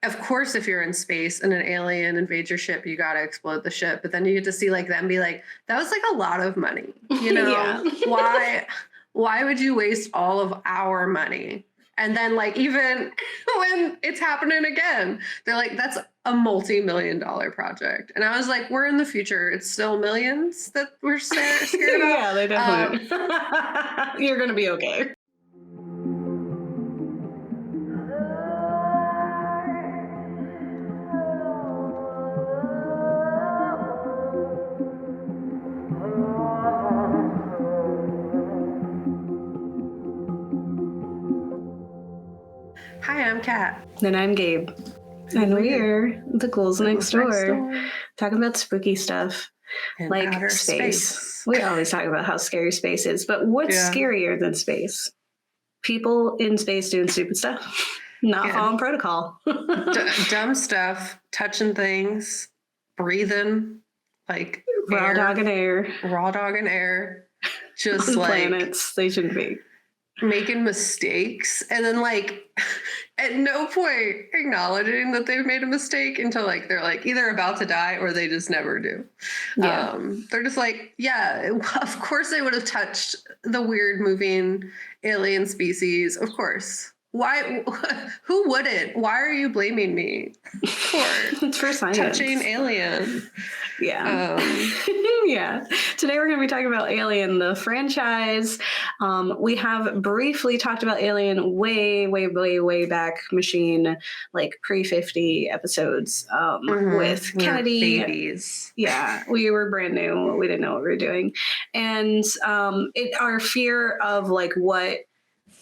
of course, if you're in space and an alien invades your ship, you got to explode the ship. But then you get to see like them be like, that was like a lot of money. You know, Yeah. why would you waste all of our money? And then like, even when it's happening again, they're like, that's a multi-million-dollar project. And I was like, we're in the future. It's still millions that we're scared about. Yeah, they definitely. You're going to be okay. Hi, I'm Kat. And I'm Gabe. And we're the Ghouls next door. Talking about spooky stuff. In like outer space. We always talk about how scary space is, but what's scarier than space? People in space doing stupid stuff, not following protocol. Dumb stuff, touching things, breathing, like raw dog in air. Just on like planets they shouldn't be. Making mistakes, and then like at no point acknowledging that they've made a mistake until like they're like either about to die or they just never do. They're just like, yeah, of course they would have touched the weird moving alien species. Of course. Why? Who wouldn't? Why are you blaming me for it's for science. Touching Alien? Yeah. Yeah. Today we're going to be talking about Alien, the franchise. We have briefly talked about Alien way back, Machine, like pre-50 episodes with Kennedy. Babies. Yeah, we were brand new. We didn't know what we were doing. And our fear of like what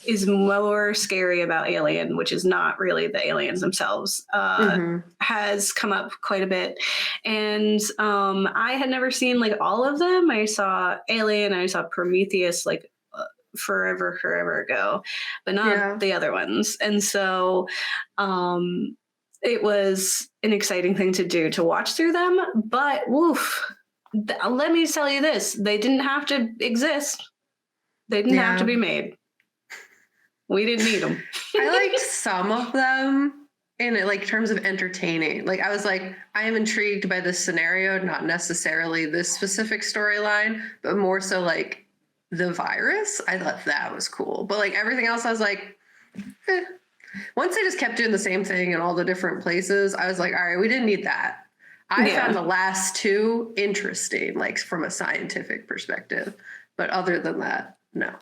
is more scary about Alien, which is not really the aliens themselves, has come up quite a bit. And I had never seen like all of them. I saw Alien, I saw Prometheus like forever ago, but not the other ones. And so it was an exciting thing to do, to watch through them. But woof, let me tell you this, they didn't have to exist. They didn't have to be made. We didn't need them. I liked some of them in it, like terms of entertaining. Like I was like, I am intrigued by this scenario, not necessarily this specific storyline, but more so like the virus. I thought that was cool. But like everything else, I was like, Once they just kept doing the same thing in all the different places, I was like, all right, we didn't need that. I found the last two interesting, like from a scientific perspective. But other than that, no.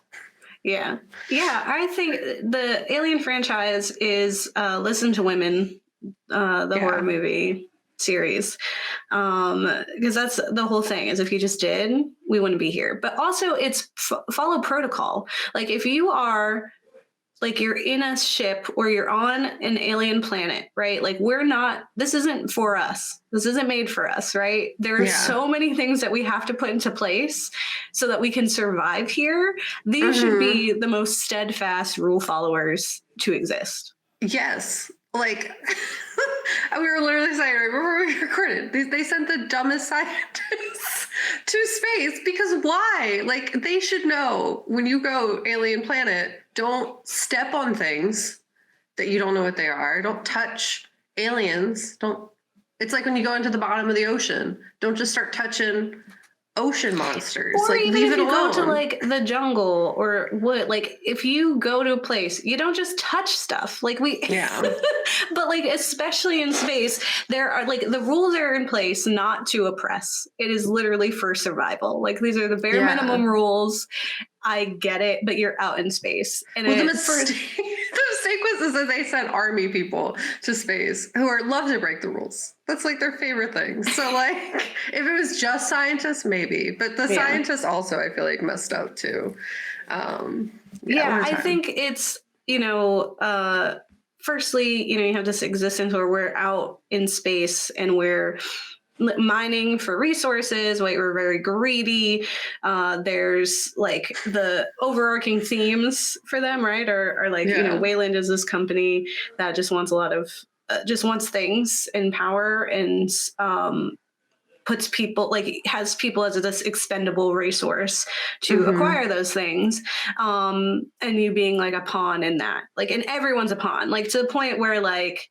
Yeah. I think the Alien franchise is Listen to Women, the horror movie series. Because that's the whole thing, is if you just did, we wouldn't be here. But also it's follow protocol. Like if you are, like you're in a ship or you're on an alien planet, right? Like this isn't for us. This isn't made for us, right? There are so many things that we have to put into place so that we can survive here. These should be the most steadfast rule followers to exist. Yes. Like we were literally saying right before we recorded, they sent the dumbest scientists to space because why? Like they should know when you go alien planet, don't step on things that you don't know what they are. Don't touch aliens. It's like when you go into the bottom of the ocean, don't just start touching ocean monsters. Or like even leave if it you alone. go to like the jungle or what, like if you go to a place, you don't just touch stuff. Like but like especially in space, there are like the rules are in place not to oppress. It is literally for survival. Like these are the bare minimum rules. I get it, but you're out in space. And the mistake was that they sent army people to space who love to break the rules. That's like their favorite thing. So like if it was just scientists, maybe. But the scientists also, I feel like, messed up too. I think it's, firstly, you have this existence where we're out in space and we're mining for resources, like we're very greedy. There's like the overarching themes for them, right? Are like, Wayland is this company that just wants a lot of, just wants things and power and puts people, like has people as this expendable resource to acquire those things. And you being like a pawn in that, like, and everyone's a pawn, like to the point where like,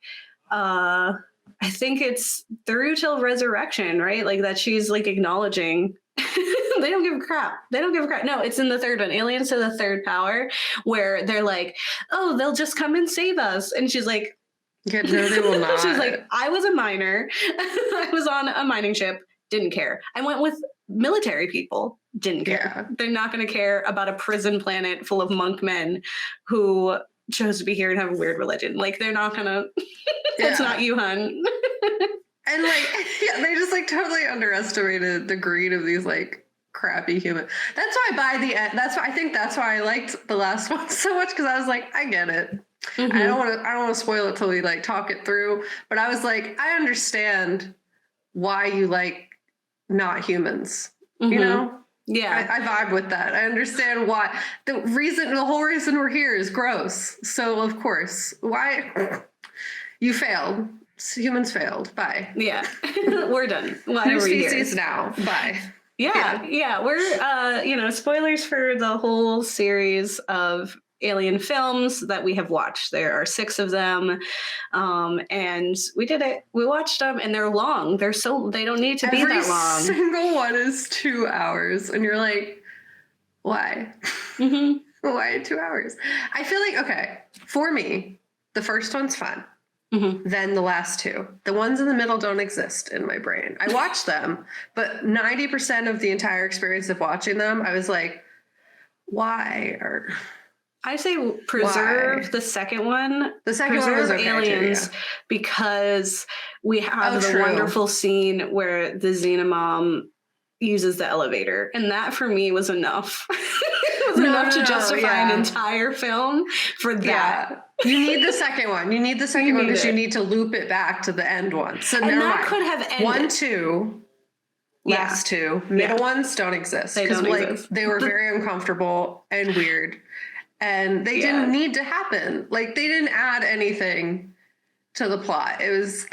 I think it's through till resurrection, right? Like that she's like acknowledging they don't give a crap. They don't give a crap. No, it's in the third one, Aliens to the Third Power, where they're like, oh, they'll just come and save us. And she's like, Yeah, no, they will not. she's like, I was a miner. I was on a mining ship. Didn't care. I went with military people. Didn't care. Yeah. They're not going to care about a prison planet full of monk men who chose to be here and have a weird religion. Like, they're not going to. It's not you, hun. And like, yeah, they just like totally underestimated the greed of these like crappy humans. That's why by the end, I think that's why I liked the last one so much, because I was like, I get it. Mhm. I don't want to spoil it till we like talk it through. But I was like, I understand why you like not humans. Mhm. You know? Yeah. I vibe with that. I understand why. The whole reason we're here is gross. So of course, why you failed. Humans failed. Bye. Yeah. We're done. Why New are we here? species now. Bye. Yeah. We're spoilers for the whole series of Alien films that we have watched. There are 6 of them, and we did it. We watched them, and they're long. They don't need to be that long. Every single one is 2 hours, and you're like, why? Mm-hmm. Why 2 hours? I feel like, okay, for me, the first one's fun. Mm-hmm. Then the last 2. The ones in the middle don't exist in my brain. I watched them, but 90% of the entire experience of watching them, I was like, why? Or I say preserve why? the second one. The second one Preserve was okay Aliens too, yeah. because we have the true. wonderful scene where the Xenomom uses the elevator, and that for me was enough. It was enough to justify an entire film for that. Yeah. You need the second one. You need the second one because you need to loop it back to the end one. So and that could have ended. 1, 2, last 2, middle ones don't exist. They don't exist. They were very uncomfortable and weird. And they didn't need to happen. Like, they didn't add anything to the plot. It was,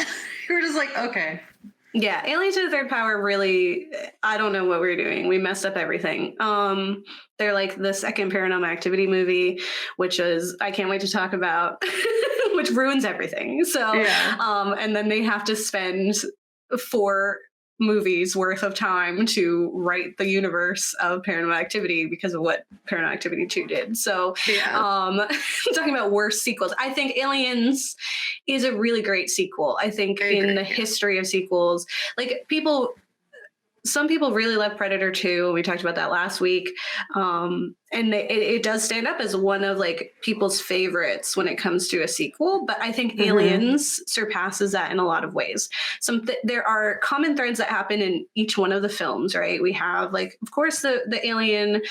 you were just like, okay. Yeah, Aliens to the Third Power really, I don't know what we were doing. We messed up everything. They're like the second Paranormal Activity movie, which is, I can't wait to talk about, which ruins everything. So, and then they have to spend 4 movies worth of time to write the universe of Paranormal Activity because of what Paranormal Activity 2 did. So talking about worst sequels, I think Aliens is a really great sequel. I think in the history of sequels, like some people really love Predator 2. We talked about that last week. And it does stand up as one of like people's favorites when it comes to a sequel. But I think Aliens surpasses that in a lot of ways. There are common threads that happen in each one of the films, right? We have like, of course, the alien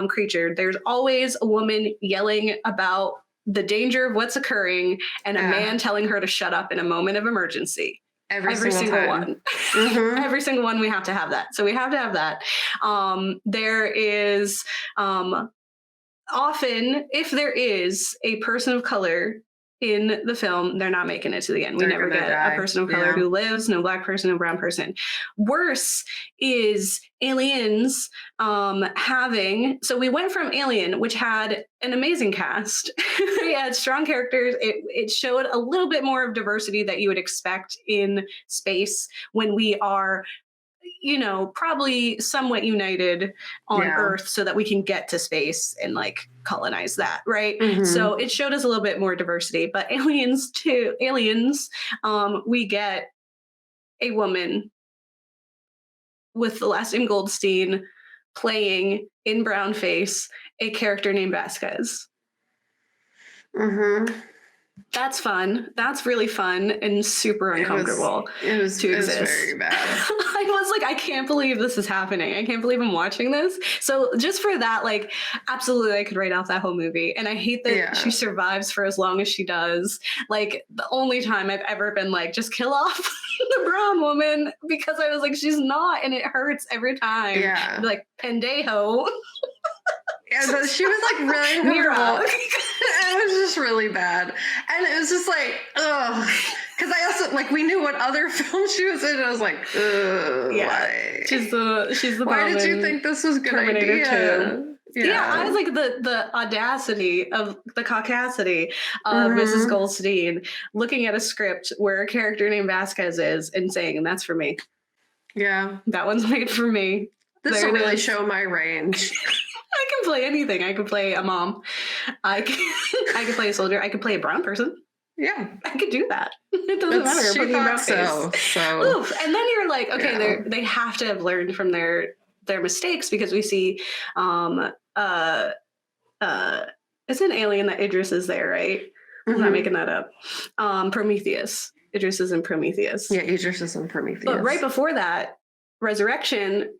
creature. There's always a woman yelling about the danger of what's occurring and a man telling her to shut up in a moment of emergency. Every single one. Every single one, we have to have that. So we have to have that. There is often, if there is a person of color in the film, they're not making it to the end. We never get a person of color who lives, no Black person, no brown person. Worse is Aliens so we went from Alien, which had an amazing cast. We had strong characters. It showed a little bit more of diversity that you would expect in space when we are, probably somewhat united on Earth so that we can get to space and like colonize that, right? So it showed us a little bit more diversity. But Aliens, we get a woman with the last name Goldstein playing in brownface a character named Vasquez. That's fun. That's really fun and super uncomfortable. It was very bad. I was like, I can't believe this is happening. I can't believe I'm watching this. So just for that, like, absolutely, I could write off that whole movie. And I hate that she survives for as long as she does. Like, the only time I've ever been like, just kill off the brown woman, because I was like, she's not, and it hurts every time. Yeah. Like, pendejo. Yeah, but she was like really uncomfortable. It was just really bad. And it was just like, ugh. Because I also, like, we knew what other film she was in. And I was like, ugh, why? She's the Why did you think this was a good idea? Yeah, I was like the audacity of the caucasity of Mrs. Goldstein looking at a script where a character named Vasquez is and saying, "That's for me. Yeah. That one's made for me." This will really show my range. I can play anything. I can play a mom. I can play a soldier. I can play a brown person. Yeah, I could do that. It doesn't matter. She thought so. Oof. And then you're like, okay, they have to have learned from their mistakes, because we see it's an alien that Idris is there, right? I'm not making that up. Prometheus. Idris is in Prometheus. Yeah, Idris is in Prometheus. But right before that, Resurrection,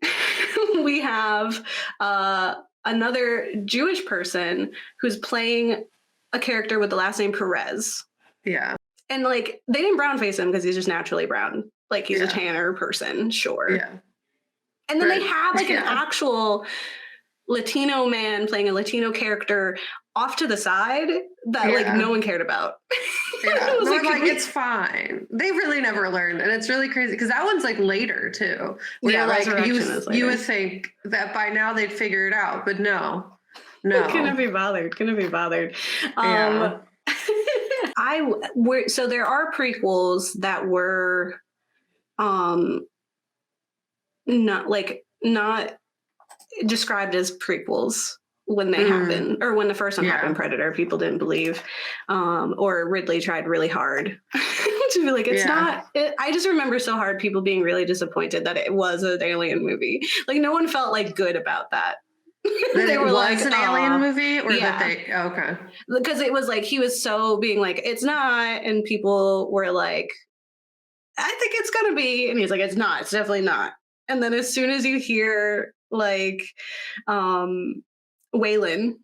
we have another Jewish person who's playing a character with the last name Perez. Yeah. And like, they didn't brown face him because he's just naturally brown. Like, he's a tanner person, sure. Yeah. And then they have like an actual Latino man playing a Latino character off to the side that like no one cared about. Yeah, like it's fine. They really never learned, and it's really crazy because that one's like later too. Where like you would think that by now they'd figure it out, but no. Couldn't be bothered. So there are prequels that were not described as prequels when they happened, or when the first one happened, Predator. People didn't believe, or Ridley tried really hard to be like, it's not. I just remember so hard people being really disappointed that it was an alien movie. Like, no one felt like good about that. They were like an alien movie, or that they okay, because it was like he was so being like, it's not, and people were like, I think it's gonna be, and he's like, it's not, it's definitely not. And then as soon as you hear like Waylon,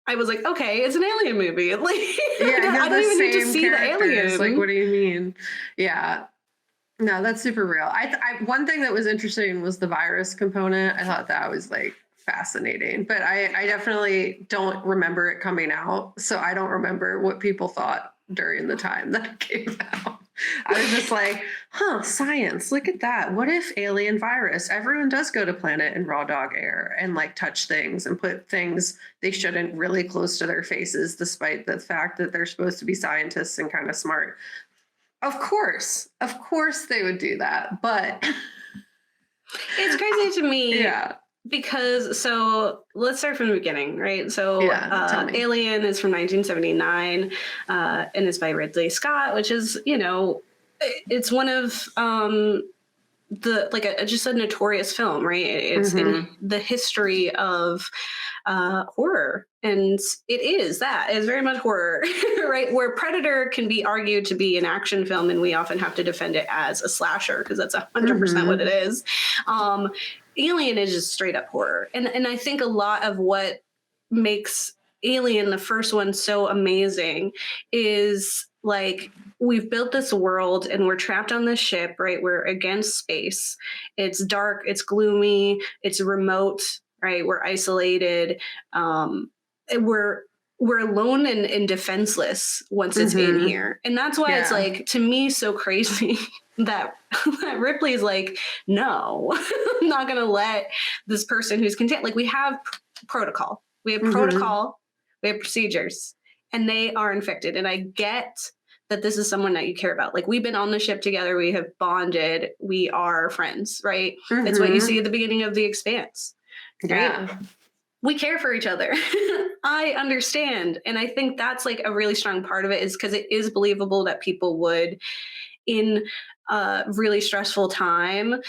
I was like, okay, it's an alien movie. Like, I don't even need to see the aliens. Like, what do you mean? Yeah. No, that's super real. I one thing that was interesting was the virus component. I thought that was like fascinating, but I definitely don't remember it coming out. So I don't remember what people thought during the time that it came out. I was just like, science, look at that. What if alien virus? Everyone does go to planet in raw dog air and like touch things and put things they shouldn't really close to their faces, despite the fact that they're supposed to be scientists and kind of smart. Of course they would do that. But it's crazy to me. Yeah. Because, so let's start from the beginning, right? So Alien is from 1979 and is by Ridley Scott, which is, it's one of just a notorious film, right? It's in the history of horror. And it's very much horror, right? Where Predator can be argued to be an action film, and we often have to defend it as a slasher because that's 100% what it is. Alien is just straight up horror. And I think a lot of what makes Alien, the first one, so amazing is like, we've built this world and we're trapped on this ship, right? We're against space. It's dark, it's gloomy, it's remote, right? We're isolated. We're alone and defenseless once it's in here. And that's why it's like, to me, so crazy that Ripley's like, no, I'm not going to let this person who's content. Like, we have protocol. We have protocol. We have procedures. And they are infected. And I get that this is someone that you care about. Like, we've been on the ship together. We have bonded. We are friends, right? It's what you see at the beginning of The Expanse. Right? Yeah. We care for each other. I understand. And I think that's like a really strong part of it, is because it is believable that people would, in a really stressful time,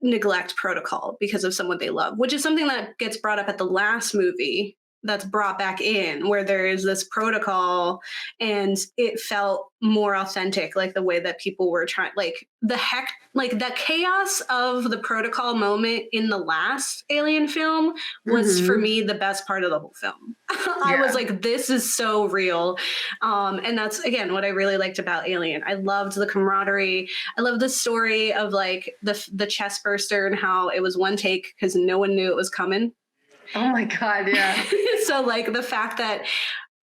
neglect protocol because of someone they love, which is something that gets brought up at the last movie that's brought back in, where there is this protocol and it felt more authentic, like the way that people were trying, like the chaos of the protocol moment in the last Alien film was for me the best part of the whole film. I was like, this is so real. And that's, again, what I really liked about Alien. I loved the camaraderie. I love the story of like the chest burster and how it was one take because no one knew it was coming. Oh my God, yeah. So like the fact that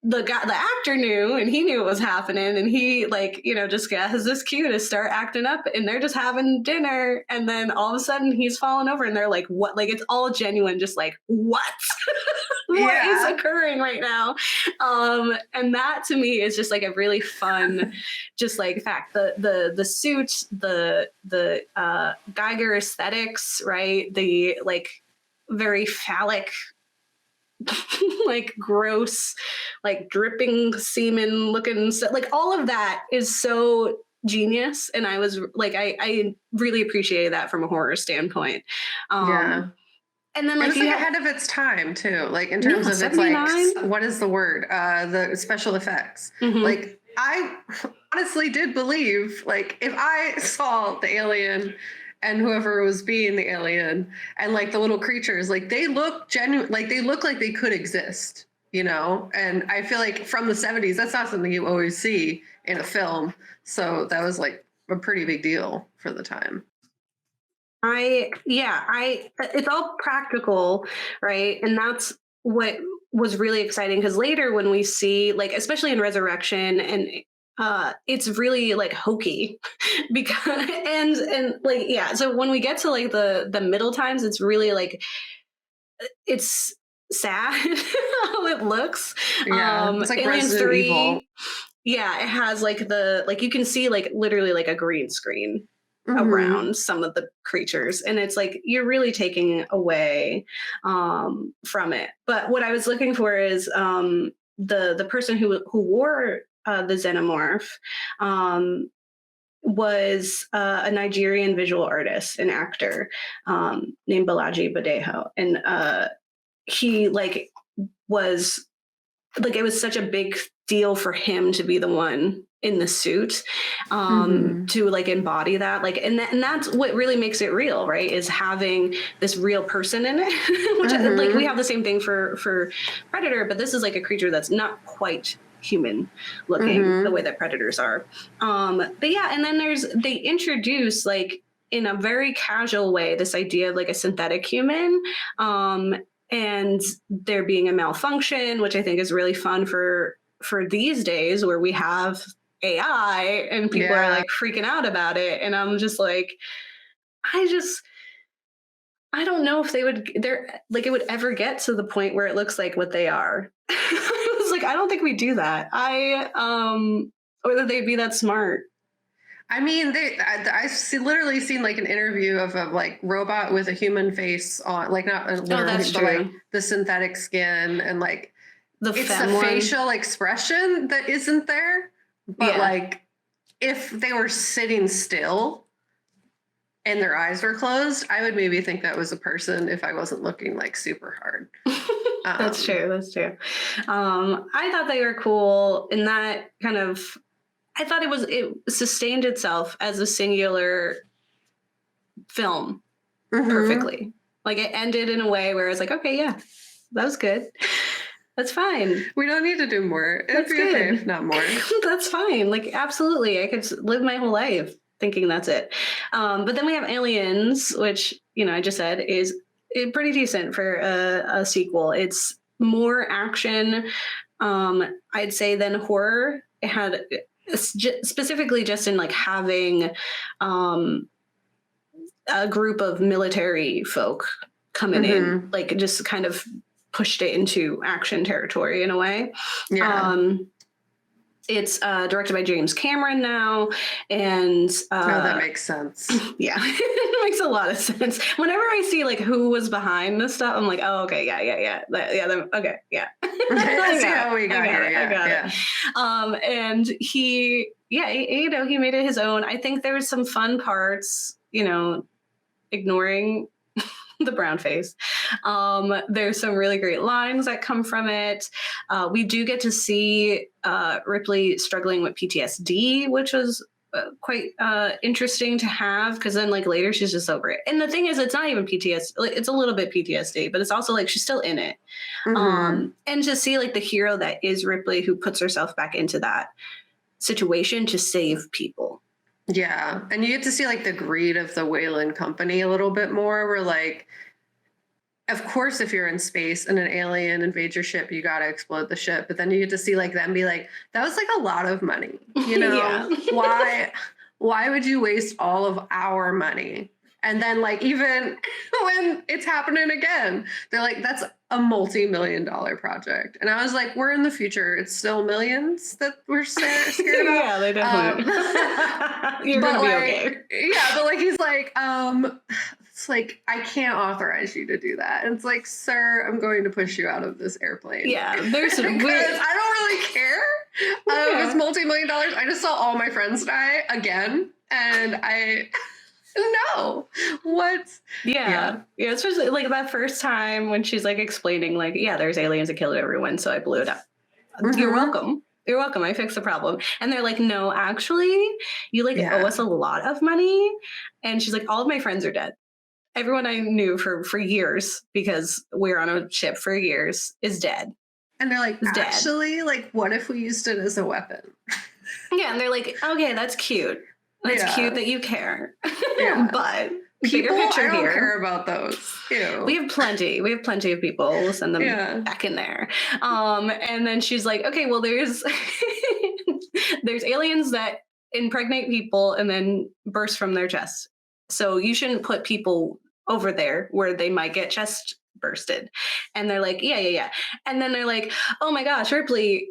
the actor knew, and he knew what was happening, and he like, you know, just has this cue to start acting up, and they're just having dinner, and then all of a sudden he's falling over, and they're like, what? Like, it's all genuine, just like, what? What is occurring right now? And that to me is just like a really fun, just like fact. The suit, the Geiger aesthetics, right? The like very phallic, like gross, like dripping semen looking, like all of that is so genius. And I was like, I really appreciated that from a horror standpoint. Yeah. And then It like was like ahead of its time too, like in terms of its 79? like, what is the word? The special effects. Like I honestly did believe, like if I saw the alien and whoever was being the alien and like the little creatures, like they look genuine, like they look like they could exist, you know? And I feel like from the 70s, that's not something you always see in a film. So that was like a pretty big deal for the time. It's all practical, right? And that's what was really exciting, because later when we see, like, especially in Resurrection, and it's really like hokey because and like, yeah, so when we get to like the middle times, it's really like, it's sad how it looks. Yeah, it's like Aliens Resident 3, Evil. yeah, it has like the, like you can see like literally like a green screen around some of the creatures, and it's like you're really taking away from it. But what I was looking for is the person who wore the xenomorph was a Nigerian visual artist and actor named Balaji Badejo, and he like was like, it was such a big deal for him to be the one in the suit to like embody that, like, and that's what really makes it real, right? Is having this real person in it. Which like we have the same thing for Predator, but this is like a creature that's not quite human looking the way that predators are. But yeah, and then they introduce, like, in a very casual way, this idea of like a synthetic human, and there being a malfunction, which I think is really fun for these days where we have AI and people are like freaking out about it. And I'm just like, I don't know if it would ever get to the point where it looks like what they are. I was like, I don't think we do that. Or that they'd be that smart. I mean, literally seen like an interview of a like robot with a human face on, like not literally, but like the synthetic skin, and like it's the facial expression that isn't there. But like if they were sitting still and their eyes were closed, I would maybe think that was a person if I wasn't looking like super hard. That's true. I thought they were cool in that kind of, I thought it sustained itself as a singular film perfectly. Like, it ended in a way where it's like, okay, yeah, that was good. That's fine. We don't need to do more. It'd be okay if not more. That's fine. Like, absolutely. I could live my whole life thinking that's it. But then we have Aliens, which, you know, I just said is pretty decent for a sequel. It's more action, I'd say, than horror. It had specifically just in like having a group of military folk coming in, like just kind of pushed it into action territory in a way. It's directed by James Cameron now, and that makes sense. Yeah, it makes a lot of sense. Whenever I see like who was behind this stuff, I'm like, oh, okay, okay, yeah. I see how we got here. I got it. And he made it his own. I think there was some fun parts, you know, ignoring the brown face. There's some really great lines that come from it. We do get to see Ripley struggling with PTSD, which was quite interesting to have, because then like later she's just over it. And the thing is, it's not even PTSD. Like, it's a little bit PTSD, but it's also like she's still in it. And to see like the hero that is Ripley, who puts herself back into that situation to save people. Yeah. And you get to see like the greed of the Wayland company a little bit more, where like of course, if you're in space and an alien invades your ship, you got to explode the ship. But then you get to see like them be like, that was like a lot of money. You know, Yeah. why would you waste all of our money? And then like, even when it's happening again, they're like, that's a multi-million-dollar project. And I was like, we're in the future. It's still millions that we're scared about. Yeah, they definitely. You're but gonna be like, okay. yeah, but like he's like, it's like, I can't authorize you to do that. And it's like, sir, I'm going to push you out of this airplane. Yeah, there's because I don't really care. It's multi-million-dollars. I just saw all my friends die again, and I no. What? Yeah, especially like that first time when she's like explaining, like, yeah, there's aliens that killed everyone, so I blew it up. Mhm. You're welcome. You're welcome. I fixed the problem. And they're like, no, actually, you like owe us a lot of money. And she's like, all of my friends are dead. Everyone I knew for years, because we're on a ship for years, is dead. And they're like, actually, like, what if we used it as a weapon? Yeah, and they're like, okay, that's cute. That's cute that you care. Yeah. But people, bigger picture I don't here, care about those. Ew. We have plenty of people. We'll send them back in there. And then she's like, okay, well, there's aliens that impregnate people and then burst from their chest. So you shouldn't put people over there where they might get chest bursted. And they're like, yeah. And then they're like, oh my gosh, Ripley,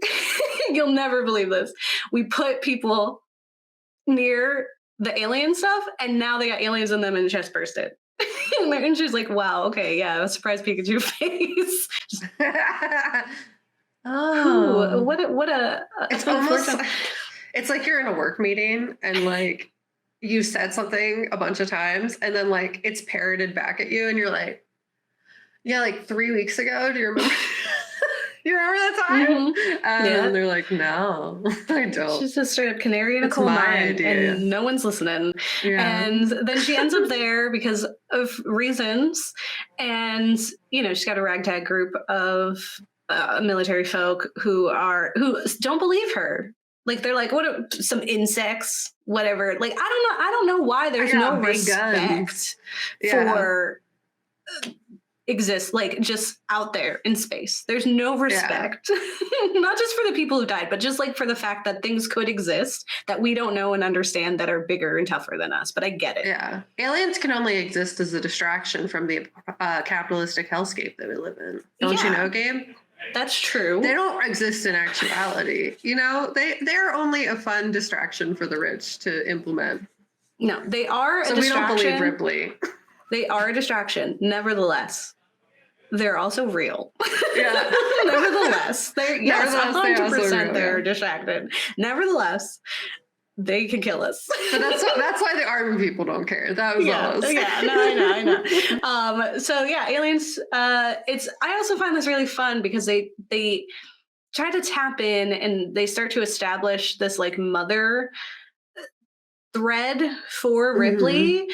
you'll never believe this. We put people near the alien stuff, and now they got aliens in them and chest bursted. And she's like, wow, okay, yeah, I was surprised Pikachu face. Oh, what a it's almost it's like you're in a work meeting and like you said something a bunch of times and then like it's parroted back at you and you're like, yeah, like 3 weeks ago, do you remember? You remember that time? Mm-hmm. And they're like, no, I don't. She's a straight up canary in a coal mine, and no one's listening. Yeah. And then she ends up there because of reasons. And, you know, she's got a ragtag group of military folk who don't believe her. Like, they're like, what are some insects, whatever. Like, I don't know why there's no respect for exists, like, just out there in space. There's no respect. Not just for the people who died, but just like for the fact that things could exist that we don't know and understand that are bigger and tougher than us. But I get it. Yeah. Aliens can only exist as a distraction from the capitalistic hellscape that we live in. Don't you know, Gabe? That's true. They don't exist in actuality. You know, they're only a fun distraction for the rich to implement. No, they are a distraction. So we don't believe Ripley. They are a distraction. Nevertheless, they're also real. Yeah. Nevertheless, yes, 100% they're distracted. Nevertheless, they can kill us. So that's why the army people don't care. That was all. Yeah, no, I know. So yeah, aliens. I also find this really fun because they try to tap in and they start to establish this like mother thread for Ripley,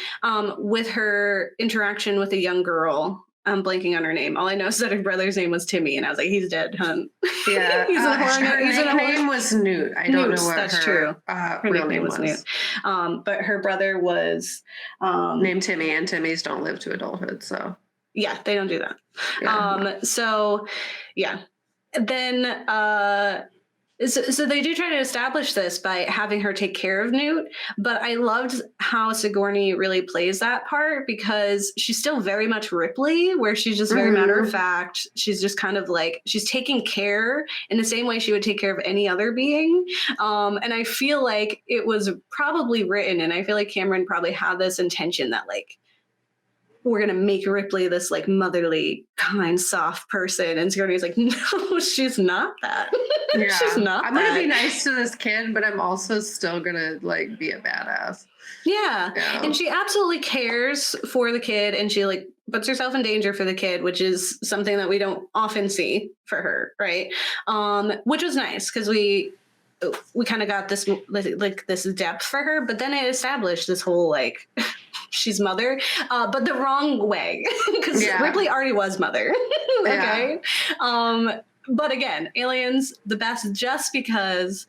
with her interaction with a young girl. I'm blanking on her name. All I know is that her brother's name was Timmy, and I was like, he's dead, hun. Yeah. Her name was Newt. I don't know what her real name was. Newt. But her brother was named Timmy, and Timmys don't live to adulthood, so. Yeah, they don't do that. Yeah. So, yeah. Then... So they do try to establish this by having her take care of Newt, but I loved how Sigourney really plays that part because she's still very much Ripley, where she's just very matter of fact. She's just kind of like, she's taking care in the same way she would take care of any other being. And I feel like it was probably written, and I feel like Cameron probably had this intention that like, we're going to make Ripley this like motherly, kind, soft person. And Sigourney's like, no, she's not that. Yeah. She's not I'm going to be nice to this kid, but I'm also still going to like be a badass. Yeah. And she absolutely cares for the kid, and she like puts herself in danger for the kid, which is something that we don't often see for her. Right. Which was nice because we kind of got this like this depth for her, but then it established this whole like she's mother, but the wrong way because Ripley already was mother. Okay. But again, aliens the best just because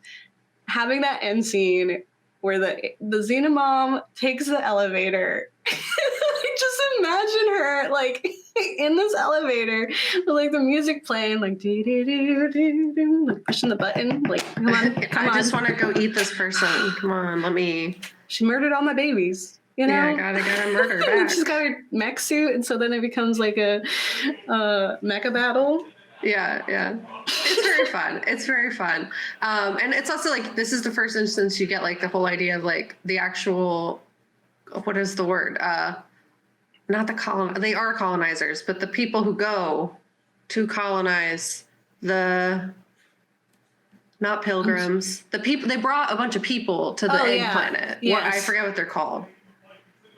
having that end scene where the Xenomom takes the elevator. I just imagine her like in this elevator with like the music playing, like do do do do do, like pushing the button, like come on, come I on. just want to go eat this person. Come on, let me. She murdered all my babies. You know, Yeah, gotta murder back. She's got her mech suit, and so then it becomes like a mecha battle. Yeah. It's very fun. It's very fun. And it's also like, this is the first instance you get like the whole idea of like the actual, what is the word? Not the they are colonizers, but the people who go to colonize the, not pilgrims, the people, they brought a bunch of people to the egg planet. Yes. I forget what they're called.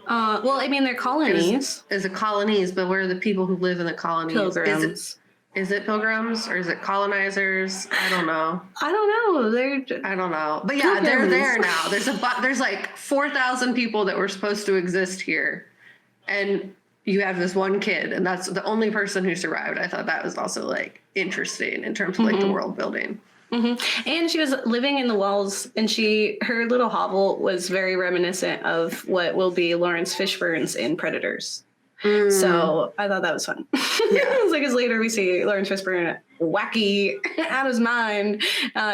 Well, I mean, they're colonies. Is it colonies, but where are the people who live in the colonies? Pilgrims. Is it pilgrims or is it colonizers? I don't know. I don't know. I don't know. But yeah, they're there now. There's like 4,000 people that were supposed to exist here. And you have this one kid, and that's the only person who survived. I thought that was also like interesting in terms of like the world building. Mm-hmm. And she was living in the walls, and her little hovel was very reminiscent of what will be Lawrence Fishburne's in Predators. So I thought that was fun. Yeah. It's like as later we see Lawrence Fishburne wacky out of his mind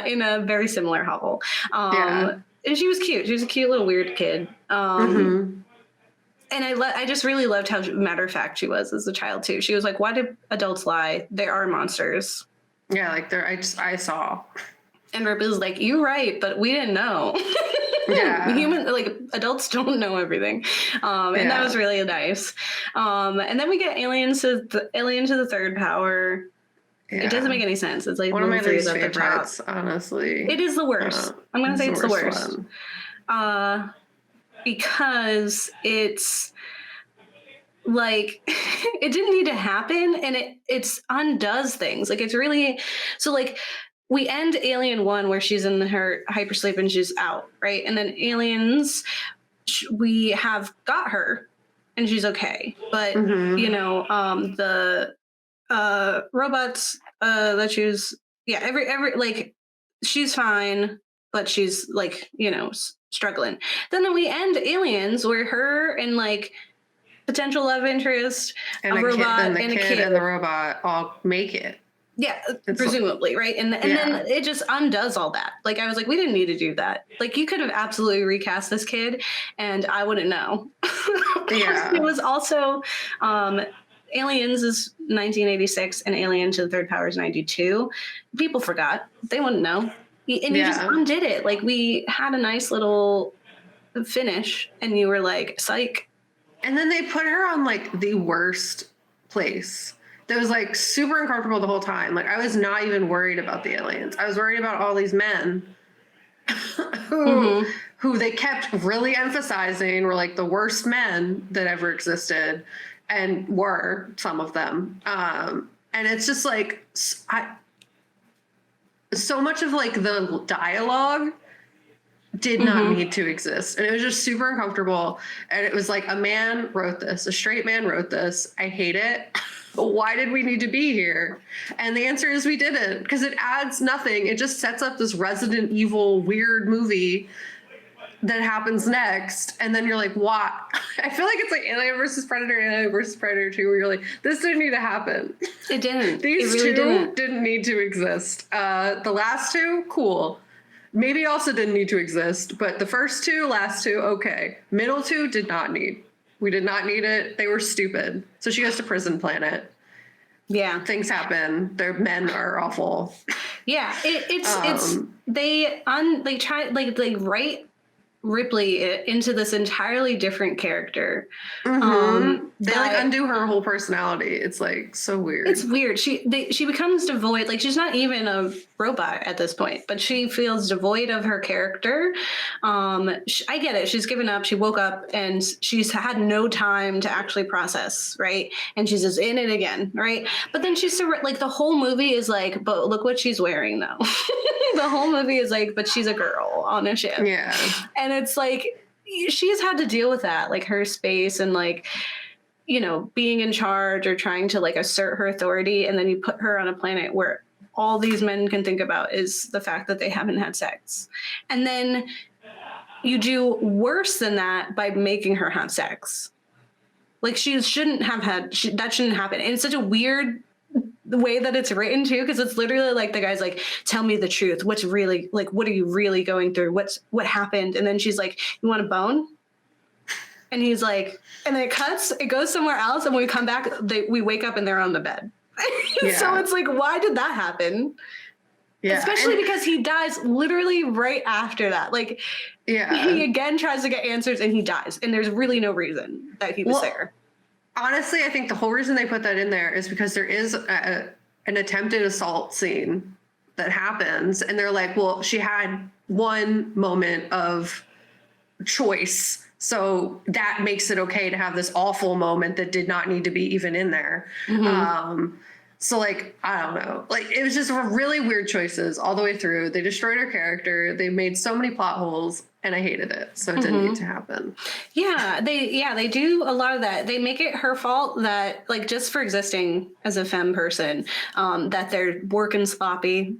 in a very similar hovel. And she was cute. She was a cute little weird kid. And I just really loved how matter of fact she was as a child too. She was like, "Why do adults lie? There are monsters." Yeah, like I saw. And Ripley's like, "You're right, but we didn't know." Yeah. Adults don't know everything. And that was really nice. And then we get Alien to the Third Power. Yeah. It doesn't make any sense. It's like one of my least favorites, honestly. It is the worst. I'm going to say it's the worst. Because it's like it didn't need to happen, and it's undoes things. Like it's really so like we end Alien 1 where she's in her hypersleep and she's out, right? And then Aliens, we have got her and she's okay. But, the robots that she was, every like, she's fine, but she's like, struggling. Then we end Aliens where her and like potential love interest, and a robot, and a kid and the robot all make it. Yeah, presumably, right? And then it just undoes all that. Like, I was like, we didn't need to do that. Like, you could have absolutely recast this kid, and I wouldn't know. Yeah. It was also, Aliens is 1986, and Alien to the Third Power is 92. People forgot. They wouldn't know. And you just undid it. Like, we had a nice little finish, and you were like, psych. And then they put her on, like, the worst place. That was like super uncomfortable the whole time. Like I was not even worried about the aliens. I was worried about all these men who they kept really emphasizing were like the worst men that ever existed, and were some of them. And it's just like so much of like the dialogue did not need to exist. And it was just super uncomfortable. And it was like a man wrote this, a straight man wrote this. I hate it. Why did we need to be here? And the answer is we didn't, because it adds nothing. It just sets up this Resident Evil weird movie that happens next. And then you're like, what? I feel like it's like Alien versus Predator, Alien versus Predator 2, where you're like, this didn't need to happen. It didn't. These it really didn't need to exist. The last two, cool. Maybe also didn't need to exist, but the first two, last two, okay. Middle two did not need. We did not need it. They were stupid. So she goes to Prison Planet. Yeah. Things happen. Their men are awful. Yeah. They write Ripley into this entirely different character. They like undo her whole personality. It's like so weird. It's weird. She becomes devoid. Like she's not even a robot at this point, but she feels devoid of her character. I get it. She's given up. She woke up and she's had no time to actually process, right? And she's just in it again, right? But then she's like the whole movie is like, but look what she's wearing though. The whole movie is like, but she's a girl on a ship. Yeah. And it's like she's had to deal with that, like her space and like, being in charge or trying to like assert her authority. And then you put her on a planet where all these men can think about is the fact that they haven't had sex. And then you do worse than that by making her have sex. Like she shouldn't have that shouldn't happen. And it's such a weird the way that it's written too, because it's literally like the guy's like, tell me the truth. What's really like, what are you really going through? What happened? And then she's like, you want a bone? And he's like, and then it goes somewhere else. And when we come back, we wake up and they're on the bed. Yeah. So it's like, why did that happen? Yeah. Especially because he dies literally right after that. Like, yeah, he again tries to get answers and he dies. And there's really no reason that he was there. Honestly, I think the whole reason they put that in there is because there is an attempted assault scene that happens. And they're like, well, she had one moment of choice. So that makes it okay to have this awful moment that did not need to be even in there. Mm-hmm. So like, I don't know, like it was just really weird choices all the way through. They destroyed her character. They made so many plot holes and I hated it. So it didn't get to happen. Yeah, they do a lot of that. They make it her fault that like just for existing as a femme person, that they're working sloppy.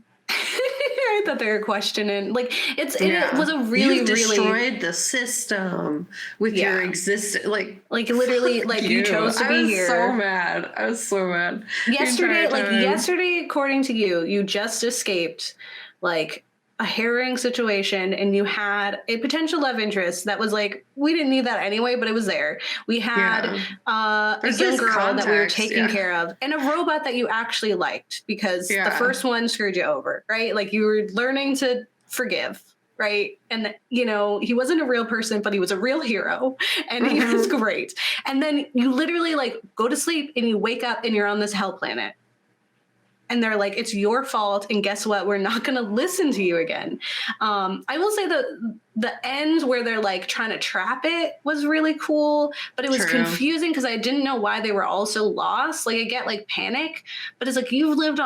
That they're questioning, like it was a really destroyed the system with your existence, like literally, like you chose to be here. I was so mad. Yesterday, according to you, you just escaped like a harrowing situation, and you had a potential love interest that was like, we didn't need that anyway, but it was there. We had a young girl that we were taking care of, and a robot that you actually liked because the first one screwed you over, right? Like you were learning to forgive, right? And you know, he wasn't a real person, but he was a real hero, and he was great. And then you literally like go to sleep and you wake up and you're on this hell planet. And they're like, it's your fault. And guess what? We're not going to listen to you again. I will say the end where they're like trying to trap it was really cool, but it was confusing because I didn't know why they were all so lost. Like I get like panic, but it's like, you've lived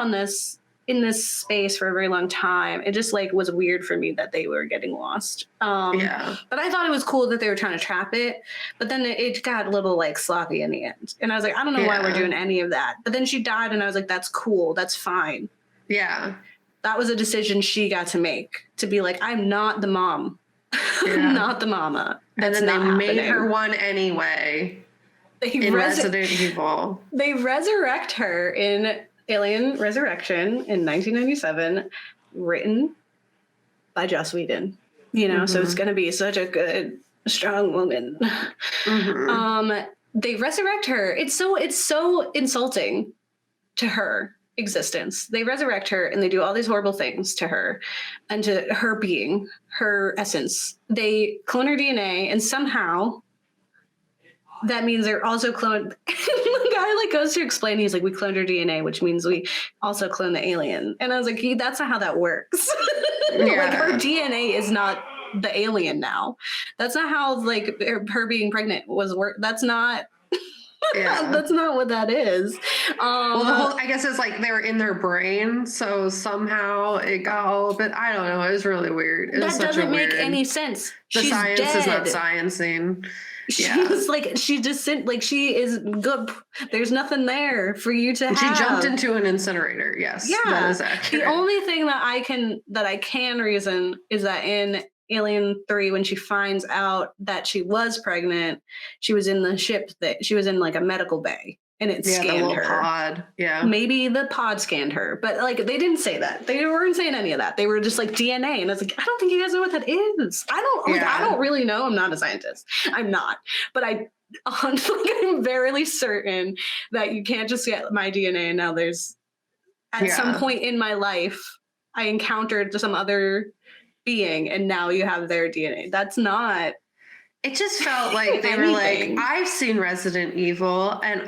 in this space for a very long time. It just like was weird for me that they were getting lost. But I thought it was cool that they were trying to trap it, but then it got a little like sloppy in the end. And I was like, I don't know why we're doing any of that. But then she died and I was like, that's cool. That's fine. Yeah. That was a decision she got to make, to be like, I'm not the mom. I'm not the mama. That's and then they made her one anyway. In Resident Evil. They resurrect her in Alien Resurrection in 1997, written by Joss Whedon. You know, so it's going to be such a good, strong woman. They resurrect her. It's so insulting to her existence. They resurrect her and they do all these horrible things to her and to her being, her essence. They clone her DNA, and somehow that means they're also cloned. The guy like goes to explain, he's like, we cloned her DNA, which means we also clone the alien. And I was like, that's not how that works. Like her DNA is not the alien now. That's not how like her being pregnant was work. That's not that's not what that is. Well, I guess it's like they were in their brain, so somehow it got all, but I don't know. It was really weird. That doesn't make any sense. The science is not sciencing. She was like, she just sent, like, she is good. There's nothing there for you to have. She jumped into an incinerator. Yes. Yeah. That is accurate. The only thing that I can reason is that in Alien 3, when she finds out that she was pregnant, she was in the ship that she was in like a medical bay. And it scanned her. Pod. Yeah. Maybe the pod scanned her, but like they didn't say that. They weren't saying any of that. They were just like DNA. And I was like, I don't think you guys know what that is. I don't really know. I'm not a scientist. I'm not. But I'm very certain that you can't just get my DNA. And now there's at some point in my life, I encountered some other being and now you have their DNA. That's not. It just felt like they were like, I've seen Resident Evil and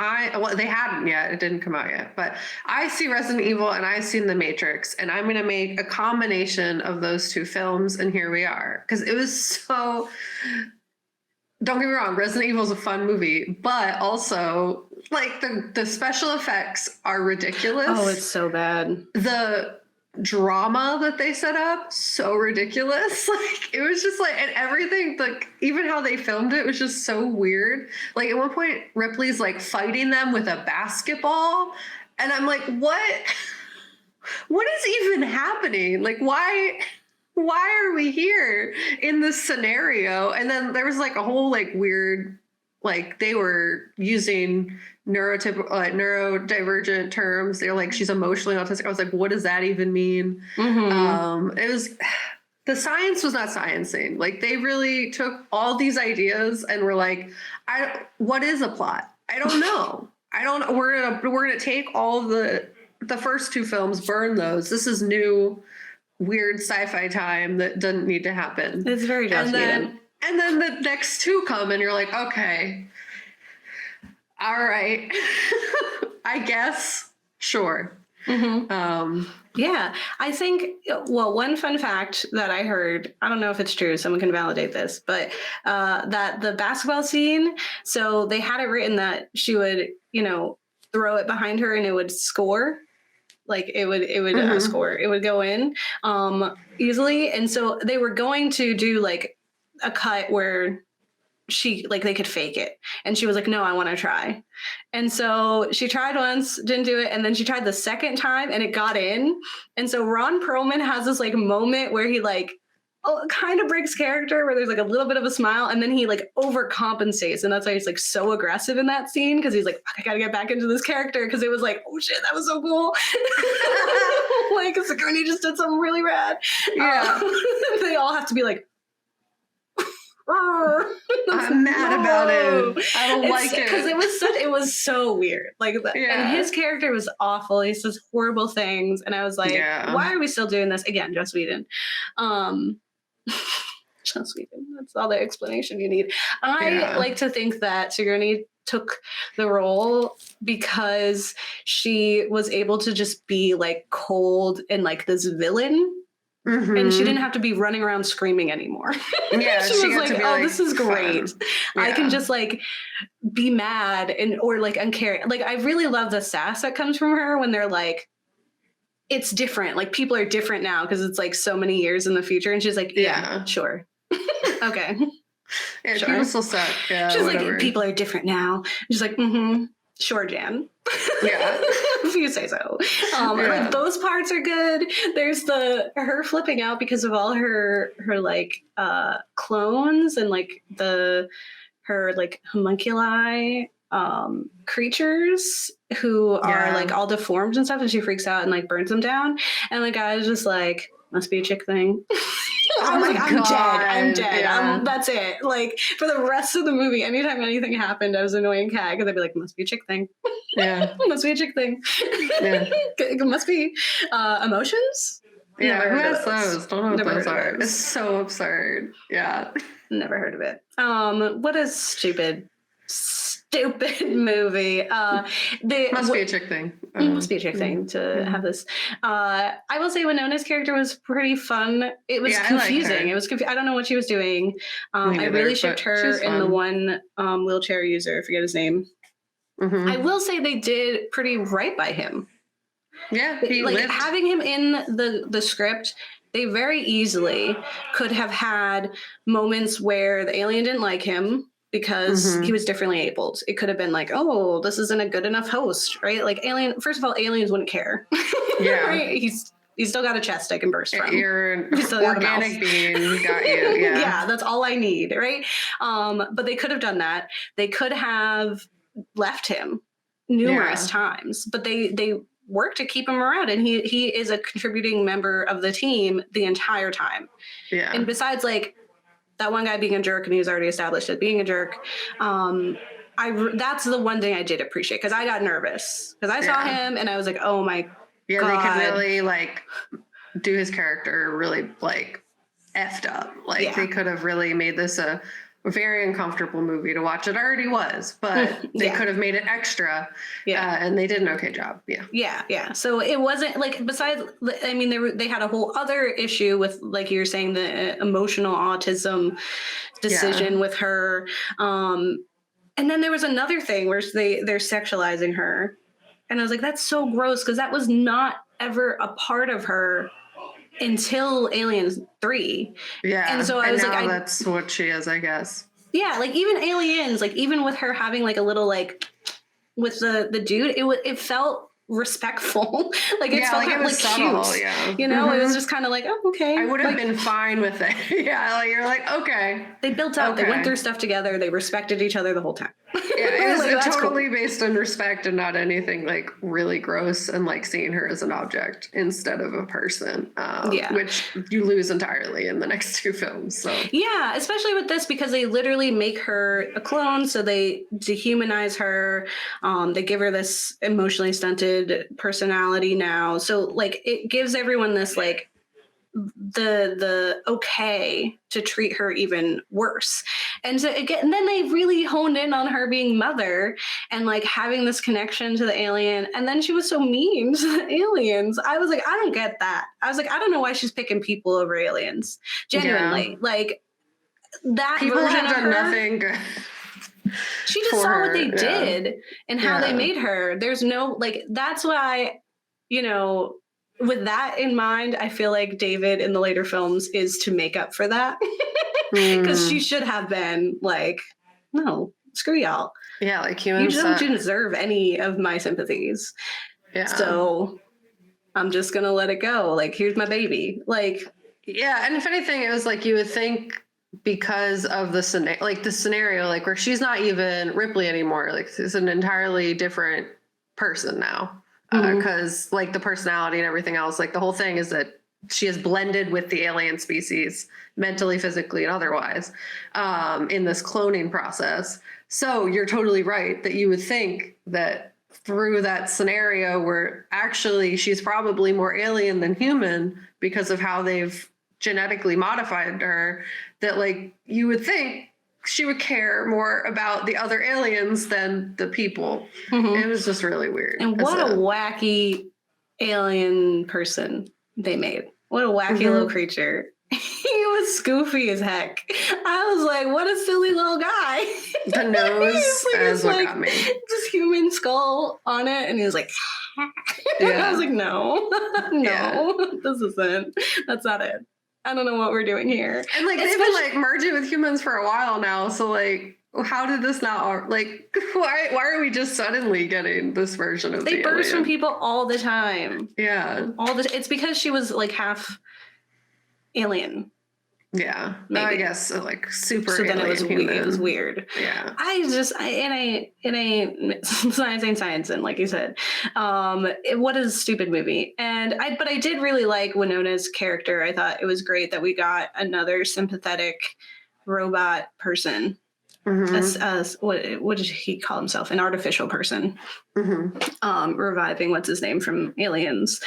they hadn't yet. It didn't come out yet, but I see Resident Evil and I've seen The Matrix and I'm going to make a combination of those two films. And here we are. Cause it was so, don't get me wrong. Resident Evil is a fun movie, but also like the special effects are ridiculous. Oh, it's so bad. The drama that they set up, so ridiculous. Like it was just like, and everything, like even how they filmed it was just so weird. Like at one point Ripley's like fighting them with a basketball and I'm like, what is even happening? Like why are we here in this scenario? And then there was like a whole like weird like they were using neurodivergent terms. They're like, she's emotionally autistic. I was like, what does that even mean? It was, the science was not sciencing. Like they really took all these ideas and were like, what is a plot? I don't know. We're gonna take all of the first two films, burn those. This is new, weird sci-fi time that doesn't need to happen. It's very Joss Whedon. And then the next two come and you're like, okay, all right, I guess, sure. Yeah, I think, well, one fun fact that I heard, I don't know if it's true, someone can validate this, but that the basketball scene, so they had it written that she would, throw it behind her and it would score. Like it would score, it would go in easily. And so they were going to do like a cut where they could fake it. And she was like, no, I want to try. And so she tried once, didn't do it. And then she tried the second time and it got in. And so Ron Perlman has this like moment where he like kind of breaks character, where there's like a little bit of a smile and then he like overcompensates. And that's why he's like so aggressive in that scene. Cause he's like, I gotta get back into this character. Cause it was like, oh shit, that was so cool. Like Sigourney just did something really rad. Yeah. They all have to be like, I'm mad about it. I don't like it. Because it was so weird. Like, and his character was awful. He says horrible things. And I was like, why are we still doing this? Again, Joss Whedon. Joss Whedon. That's all the explanation you need. I like to think that Sigourney took the role because she was able to just be like cold and like this villain. And she didn't have to be running around screaming anymore. Yeah, she was like, "Oh, this is great. I can just like be mad or like uncaring." Like I really love the sass that comes from her when they're like, "It's different. Like people are different now because it's like so many years in the future." And she's like, "Yeah, sure, okay, yeah, sure. People still suck." Yeah, she's like, "People are different now." She's like, "Sure, Jan." Yeah. If you say so. Like those parts are good. There's her flipping out because of all her like clones and like her like homunculi creatures who are like all deformed and stuff, and she freaks out and like burns them down. And the guy is just like, must be a chick thing. I'm dead. Yeah. That's it. Like for the rest of the movie, anytime anything happened, I was an annoying cat because I'd be like, must be a chick thing. Yeah. Must be a chick thing. Yeah. It must be emotions. Yeah. Who has those? Don't know what those are. It's so absurd. Yeah. Never heard of it. What a stupid movie. Must be a chick thing. Must be a chick thing to have this. I will say Winona's character was pretty fun. It was confusing. It was I don't know what she was doing. I really shipped her in the one wheelchair user. I forget his name. I will say they did pretty right by him. Yeah, he like lived. Having him in the script. They very easily could have had moments where the alien didn't like him because he was differently abled. It could have been like, oh, this isn't a good enough host, right? Like first of all, aliens wouldn't care. Yeah. Right? He's still got a chest I can burst from. You're an organic being, got you. Yeah. Yeah, that's all I need, right? But they could have done that. They could have left him numerous times, but they work to keep him around, and he is a contributing member of the team the entire time. Yeah. And besides like that one guy being a jerk, and he was already established as being a jerk, that's the one thing I did appreciate, because I got nervous because I saw him and I was like, oh my God. They could really like do his character really like effed up. Like they could have really made this a very uncomfortable movie to watch. It already was, but they could have made it extra. Yeah. And they did an okay job. Yeah. Yeah. Yeah. So it wasn't like, besides, I mean, they had a whole other issue with, like you're saying, the emotional autism decision with her. And then there was another thing where they're sexualizing her. And I was like, that's so gross, because that was not ever a part of her until Aliens 3. Yeah. And so I was like, that's what she is, I guess. Yeah. Like even Aliens, like even with her having like a little, like with the dude, it felt respectful. Like it's Yeah, felt like it kind of was like subtle. cute. Yeah. You know, it was Mhm. just kind of like, oh, okay. I would have Like, been fine with it. Yeah, like you're like, okay. they built up, they went Okay. through stuff together, they respected each other the whole time. Yeah, it was Like, that's totally cool. based on respect and not anything like really gross and like seeing her as an object instead of a person, Yeah. which you lose entirely in the next two films. So Yeah, especially with this because they literally make her a clone, so they dehumanize her. They give her this emotionally stunted personality now, so like it gives everyone this like the okay to treat her even worse. And so again, and then they really honed in on her being mother and like having this connection to the alien. And then she was so mean to the aliens. I was like, I don't get that. I was like, I don't know why she's picking people over aliens. yeah, Genuinely, like that people version have of done her, nothing good she just for saw what they her. Yeah, did and how they yeah. made her. There's no like that's why, you know, with that in mind, I feel like David in the later films is to make up for that. Because she Mm. should have been like, no, screw y'all. Yeah, like You humans don't suck. deserve any of my sympathies. Yeah. So I'm just gonna let it go. Like, here's my baby. Like, Yeah, and if anything, it was like you would think because of the scenario, like where she's not even Ripley anymore, like she's an entirely different person now, mhm. because like the personality and everything else, like the whole thing is that she has blended with the alien species mentally, physically, and otherwise, in this cloning process. So you're totally right that you would think that through that scenario where actually she's probably more alien than human because of how they've genetically modified her, that like you would think she would care more about the other aliens than the people. Mhm. It was just really weird. And what a wacky alien person they made. What a wacky little creature. He was goofy as heck. I was like, what a silly little guy. The nose is what like, got me. this human skull on it. And he was like, Yeah. I was like, no, Yeah. this isn't. That's not it. I don't know what we're doing here. And like they've been like merging with humans for a while now. So like, how did this not like? Why are we just suddenly getting this version of They the burst alien? from people all the time. Yeah. It's because she was like half alien. Yeah. Maybe. I guess like super. So then it was human. weird. Yeah. It ain't science ain't science, and like you said, what is a stupid movie? But I did really like Winona's character. I thought it was great that we got another sympathetic robot person. Mm-hmm. What did he call himself? An artificial person. Mm-hmm. Reviving what's his name from Aliens.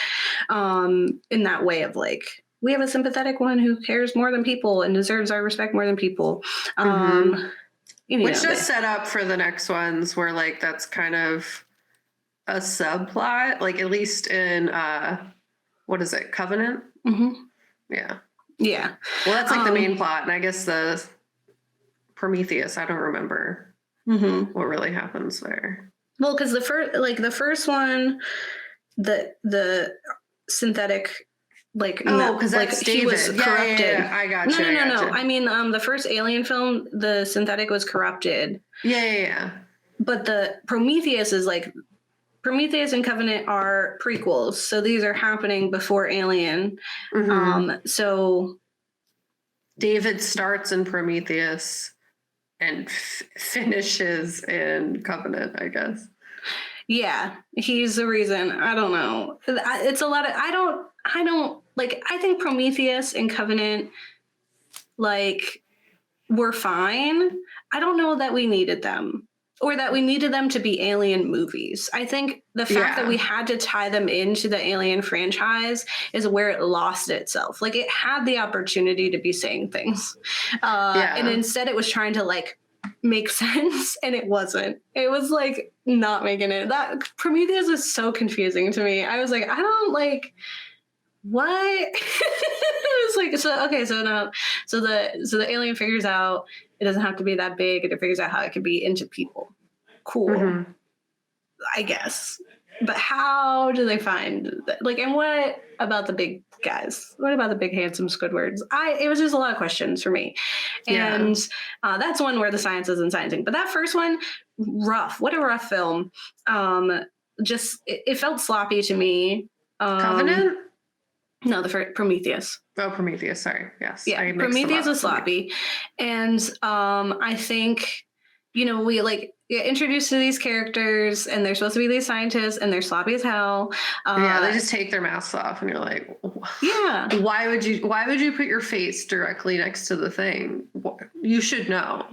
In that way of like, we have a sympathetic one who cares more than people and deserves our respect more than people. Which just set up for the next ones where like that's kind of a subplot, like at least in what is it, Covenant? Mm-hmm. Yeah. Yeah. Well, that's like the main plot, and I guess the Prometheus, I don't remember what really happens there. Well, because the first one, the synthetic, like, because that's like David. he was corrupted. Yeah, I got you. No. I mean, the first Alien film, the synthetic was corrupted. Yeah. But the Prometheus is like, Prometheus and Covenant are prequels, so these are happening before Alien. So David starts in Prometheus and finishes in Covenant, I guess. Yeah, he's the reason. I don't know. It's a lot of, I don't like, I think Prometheus and Covenant, like, were fine. I don't know that we needed them or that we needed them to be Alien movies. I think the fact that we had to tie them into the Alien franchise is where it lost itself. Like, it had the opportunity to be saying things. And instead it was trying to like make sense, and it wasn't. It was like not making it. That Prometheus is so confusing to me. I was like, I don't like what. It was like, so the alien figures out it doesn't have to be that big, and it figures out how it can be into people. Cool. I guess. But how do they find that? Like, and what about the big guys? What about the big handsome Squidwards? It was just a lot of questions for me. And that's one where the science isn't sciencing. But that first one, rough. What a rough film. just it felt sloppy to me. Covenant? No, the first Prometheus. Oh, Prometheus. Sorry. Yes. Yeah, I mixed them Prometheus up. was sloppy, and I think we like get introduced to these characters, and they're supposed to be these scientists, and they're sloppy as hell. Yeah, they just take their masks off, and you're like, Yeah. why would you put your face directly next to the thing? You should know.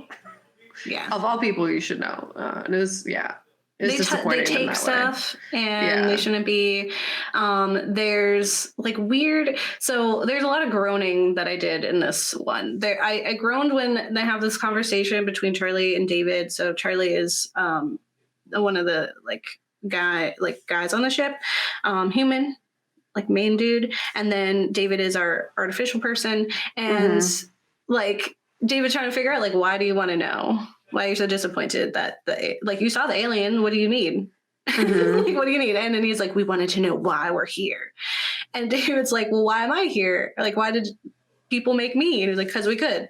Yeah. Of all people, you should know. And it was They disappointing. take in that stuff way. and they shouldn't be. There's like weird. So there's a lot of groaning that I did in this one. I groaned when they have this conversation between Charlie and David. So Charlie is one of the guys on the ship, human, like main dude, and then David is our artificial person, and like David trying to figure out like, why do you want to know? Why are you so disappointed that you saw the alien? What do you need? Like, what do you need? And then he's like, we wanted to know why we're here. And David's like, well, why am I here? Like, why did people make me? And he's like, because we could.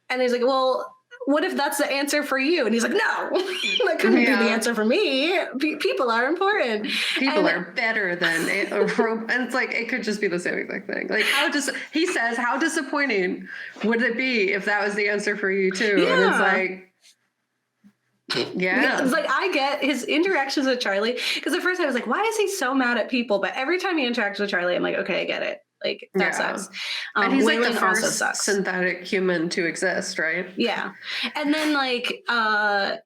And he's like, well, what if that's the answer for you? And he's like, no, that couldn't be the answer for me. People are important. People are better than a robot. And it's like, it could just be the same exact thing. Like, he says, how disappointing would it be if that was the answer for you too? Yeah. And it's like, it's like, I get his interactions with Charlie. Because at first I was like, why is he so mad at people? But every time he interacts with Charlie, I'm like, okay, I get it. Like, that sucks. And he's like the first synthetic human to exist, right? Yeah. And then like that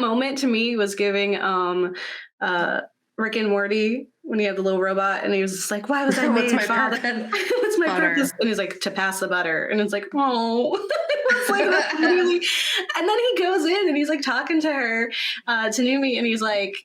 moment to me was giving Rick and Morty when he had the little robot and he was just like, why was I made, Father? What's my purpose? And he's like, to pass the butter. And it's like, oh. It's like, that's really... And then he goes in and he's like talking to her, to Numi, and he's like,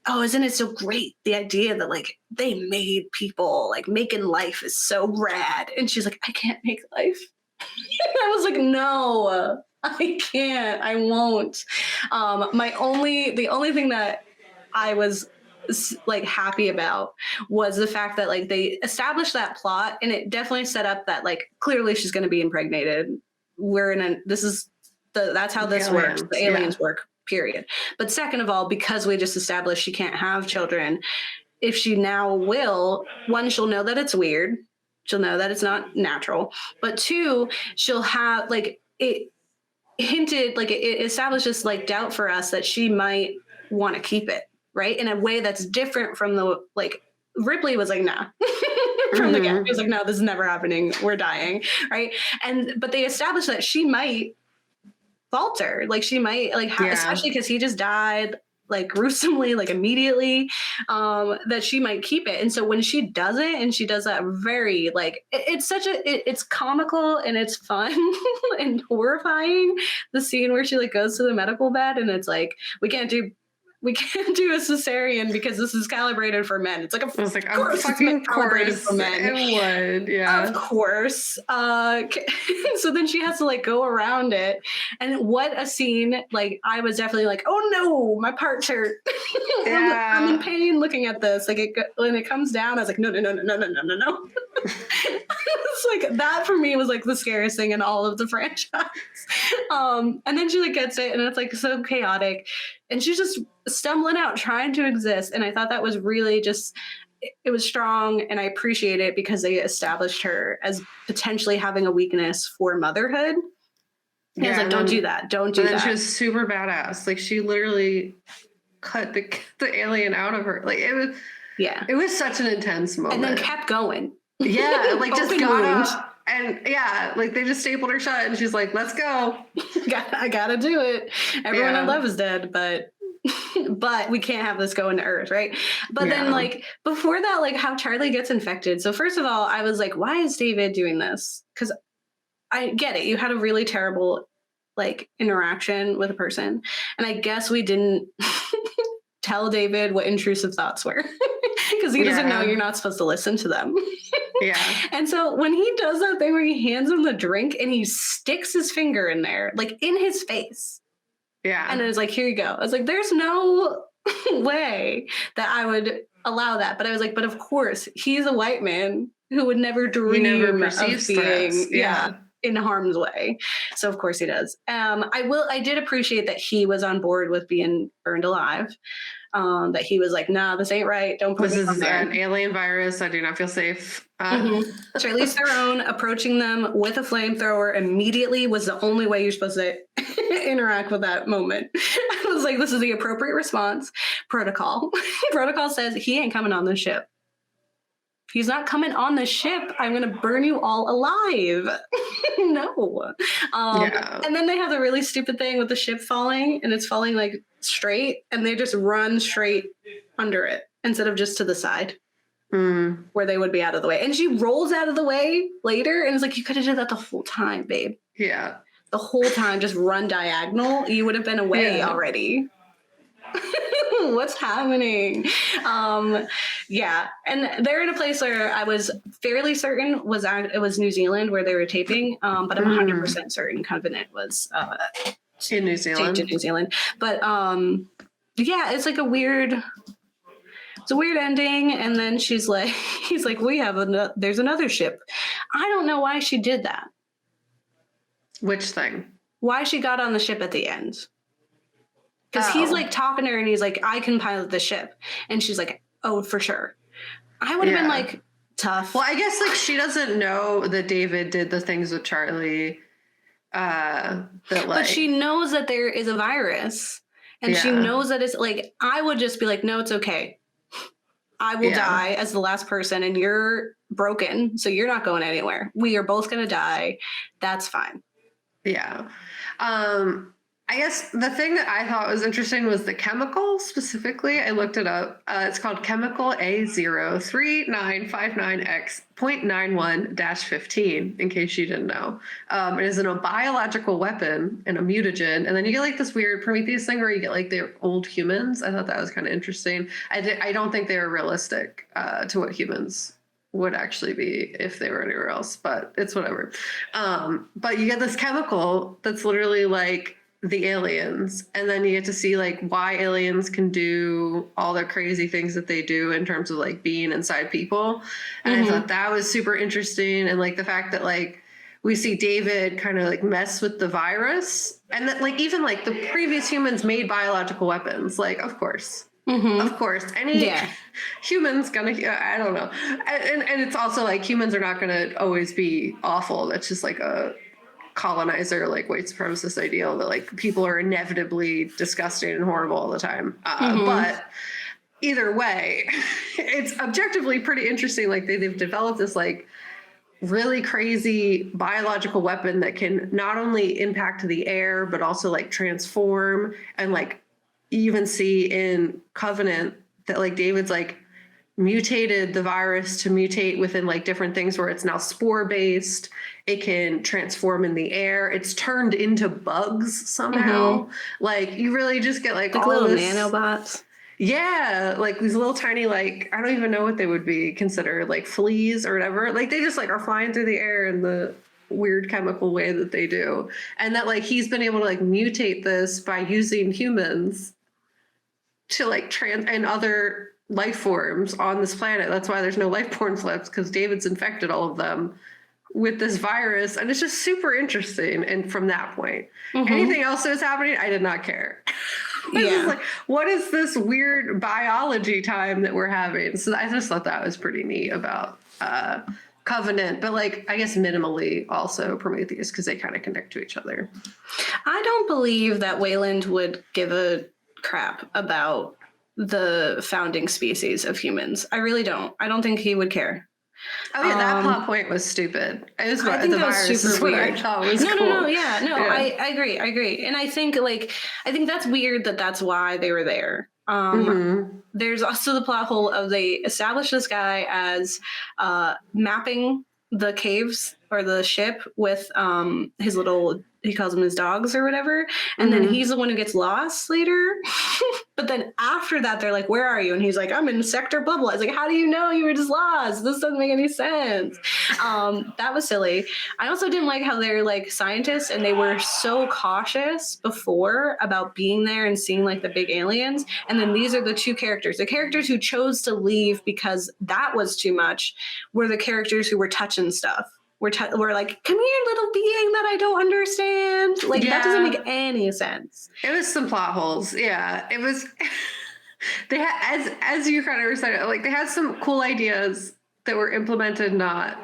oh, isn't it so great? The idea that like they made people, like making life is so rad. And she's like, I can't make life. I was like, no, I can't. I won't. The only thing that I was like happy about was the fact that like they established that plot, and it definitely set up that like clearly she's going to be impregnated. That's how this works. The aliens work. Period. But second of all, because we just established she can't have children, if she now will, one, she'll know that it's weird. She'll know that it's not natural. But two, she'll have like it hinted, like it establishes like doubt for us that she might want to keep it, right? In a way that's different from the like Ripley was like, nah. From the get, she was like, no, this is never happening. We're dying, right? But they established that she might falter, like she might like especially because he just died like gruesomely, like immediately, that she might keep it. And so when she does it, and she does that very like it's comical and it's fun and horrifying, the scene where she like goes to the medical bed and it's like, we can't do a cesarean because this is calibrated for men. It's like, of course, fucking calibrated for men. It would, yeah. Of course. So then she has to like go around it. And what a scene. Like, I was definitely like, oh no, my parts hurt. Yeah. I'm in pain looking at this. Like when it comes down, I was like, no. It's like that for me was like the scariest thing in all of the franchise. And then she like gets it and it's like so chaotic. And she's just stumbling out, trying to exist. And I thought that was really just, it was strong. And I appreciate it because they established her as potentially having a weakness for motherhood. And I was like, don't do that. Don't do that. And then she was super badass. Like she literally cut the alien out of her. Like it was such an intense moment. And then kept going. Yeah. Like just got up. And like they just stapled her shut and she's like, let's go. I gotta do it. Everyone I love is dead, but we can't have this go into Earth, right? But then like before that, like how Charlie gets infected. So first of all, I was like, why is David doing this? Because I get it. You had a really terrible like interaction with a person. And I guess we didn't tell David what intrusive thoughts were. Because he doesn't know you're not supposed to listen to them. Yeah. And so when he does that thing where he hands him the drink and he sticks his finger in there, like in his face. Yeah. And it was like, here you go. I was like, there's no way that I would allow that. But I was like, but of course, he's a white man who would never dream of being. Yeah. in harm's way. So of course he does. I did appreciate that he was on board with being burned alive. That he was like, nah, this ain't right. Don't put This me on is there. an alien virus. I do not feel safe. Charlize Theron approaching them with a flamethrower immediately was the only way you're supposed to interact with that moment. I was like, this is the appropriate response. Protocol. Protocol says he ain't coming on the ship. He's not coming on the ship. I'm going to burn you all alive. No. And then they have the really stupid thing with the ship falling, and it's falling like straight, and they just run straight under it instead of just to the side where they would be out of the way. And she rolls out of the way later, and it's like, you could have did that the whole time, babe. Yeah. The whole time, just run diagonal. You would have been away already. What's happening? Yeah, and they're in a place where I was fairly certain it was New Zealand where they were taping, but I'm 100% certain Covenant was in New Zealand. Taped in New Zealand. But yeah, it's like a weird ending. And then he's like, there's another ship. I don't know why she did that. Which thing? Why she got on the ship at the end. Because he's like talking to her and he's like, I can pilot the ship. And she's like, oh, for sure. I would have been like, tough. Well, I guess like she doesn't know that David did the things with Charlie. But she knows that there is a virus. And she knows that it's like, I would just be like, no, it's okay. I will die as the last person and you're broken. So you're not going anywhere. We are both going to die. That's fine. Yeah. I guess the thing that I thought was interesting was the chemical specifically. I looked it up. It's called chemical A03959X.91-15, in case you didn't know. It is a biological weapon and a mutagen. And then you get like this weird Prometheus thing where you get like the old humans. I thought that was kind of interesting. I don't think they were realistic to what humans would actually be if they were anywhere else, but it's whatever. But you get this chemical that's literally like the aliens, and then you get to see like why aliens can do all the crazy things that they do in terms of like being inside people. And I thought that was super interesting. And like the fact that like we see David kind of like mess with the virus, and that like even like the previous humans made biological weapons, like of course any human's gonna, I don't know. And it's also like humans are not gonna always be awful. That's just like a colonizer, like white supremacist ideal that like people are inevitably disgusting and horrible all the time. But either way, it's objectively pretty interesting. Like they've developed this like really crazy biological weapon that can not only impact the air, but also like transform. And like you even see in Covenant that like David's like mutated the virus to mutate within like different things where it's now spore based. It can transform in the air. It's turned into bugs somehow. Like you really just get like all little this nanobots. Yeah, like these little tiny, like I don't even know what they would be considered, like fleas or whatever. Like they just like are flying through the air in the weird chemical way that they do. And that like he's been able to like mutate this by using humans to like and other life forms on this planet. That's why there's no life forms left, because David's infected all of them with this virus. And it's just super interesting. And from that point, anything else that was happening, I did not care. Just like, what is this weird biology time that we're having? So I just thought that was pretty neat about Covenant, but like I guess minimally also Prometheus, because they kind of connect to each other. I don't believe that Wayland would give a crap about the founding species of humans. I really don't. I don't think he would care. Oh yeah, that plot point was stupid. It was I think the that was virus super is what weird. I thought was No, cool. I agree. And I think that's weird that that's why they were there. There's also the plot hole of they establish this guy as mapping the caves or the ship with his little, he calls them his dogs or whatever. And then he's the one who gets lost later. But then after that, they're like, where are you? And he's like, I'm in sector blah, blah. I was like, how do you know you were just lost? This doesn't make any sense. That was silly. I also didn't like how they're like scientists and they were so cautious before about being there and seeing like the big aliens. And then these are the two characters. The characters who chose to leave because that was too much were the characters who were touching stuff we're like, come here, little being that I don't understand. Like that doesn't make any sense. It was some plot holes. Yeah, it was. They had, as you kind of were saying, like they had some cool ideas that were implemented not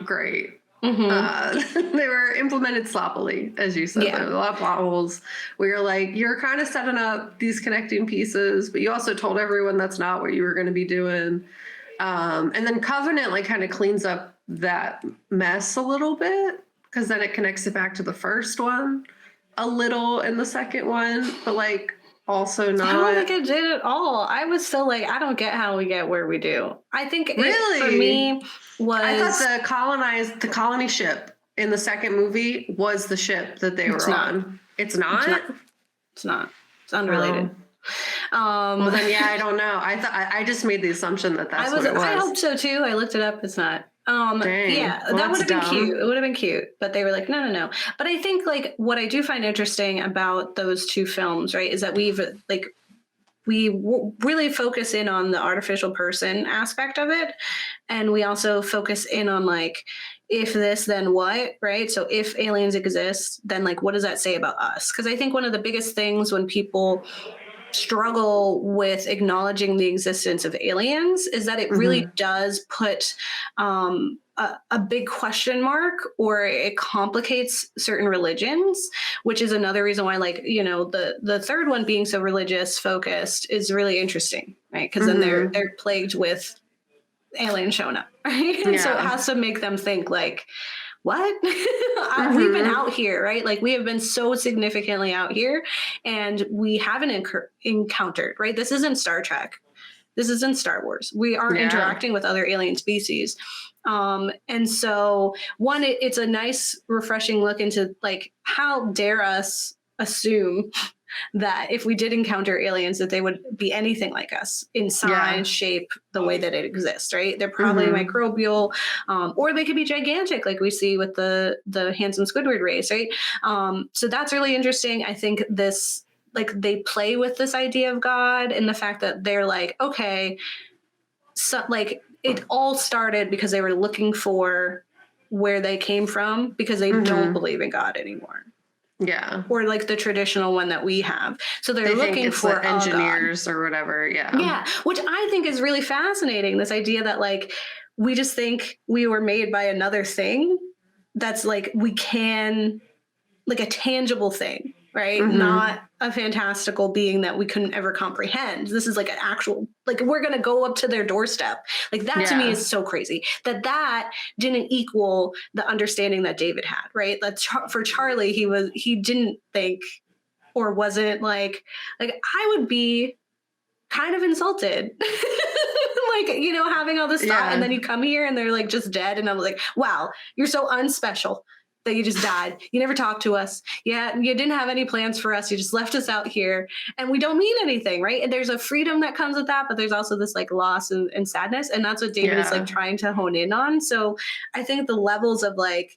great. They were implemented sloppily, as you said. Yeah. There were a lot of plot holes. We were like, you're kind of setting up these connecting pieces, but you also told everyone that's not what you were going to be doing. And then Covenant like kind of cleans up that mess a little bit, because then it connects it back to the first one a little in the second one, but like also not. I don't think it did at all. I was still like, I don't get how we get where we do. I think it, for me was. I thought the colony ship in the second movie was the ship that they were on. It's not. It's not. It's unrelated. Well then, yeah, I don't know. I just made the assumption that that's what it was. I hope so too. I looked it up. It's not. Dang. Yeah, well, that would have been dumb. cute. It would have been cute, but they were like, no. But I think like what I do find interesting about those two films, right, is that we really focus in on the artificial person aspect of it, and we also focus in on like, if this, then what, right? So if aliens exist, then like, what does that say about us? Because I think one of the biggest things when people struggle with acknowledging the existence of aliens is that it really does put a big question mark, or it complicates certain religions, which is another reason why, like, you know, the third one being so religious focused is really interesting, right? Because then they're plagued with aliens showing up, right? And so it has to make them think like, what? We've been out here, right? Like we have been so significantly out here and we haven't encountered, right? This isn't Star Trek. This isn't Star Wars. We are interacting with other alien species. And so one, it's a nice, refreshing look into like, how dare us assume that if we did encounter aliens, that they would be anything like us in size, shape, the way that it exists, right? They're probably microbial, or they could be gigantic, like we see with the handsome Squidward race, right? So that's really interesting. I think this, like, they play with this idea of God and the fact that they're like, okay, so like it all started because they were looking for where they came from, because they don't believe in God anymore. Yeah. Or like the traditional one that we have. So they're looking for engineers or whatever. Yeah. Yeah. Which I think is really fascinating. This idea that like, we just think we were made by another thing that's like, we can, like a tangible thing, right? Not a fantastical being that we couldn't ever comprehend. This is like an actual, like we're going to go up to their doorstep. Like that to me is so crazy that didn't equal the understanding that David had, right? That for Charlie, he didn't think, or wasn't like I would be kind of insulted. Like, you know, having all this stuff and then you come here and they're like just dead. And I'm like, wow, you're so unspecial that you just died. You never talked to us. Yeah, you didn't have any plans for us. You just left us out here and we don't mean anything, right? And there's a freedom that comes with that, but there's also this like loss and sadness. And that's what David is like trying to hone in on. So I think the levels of like,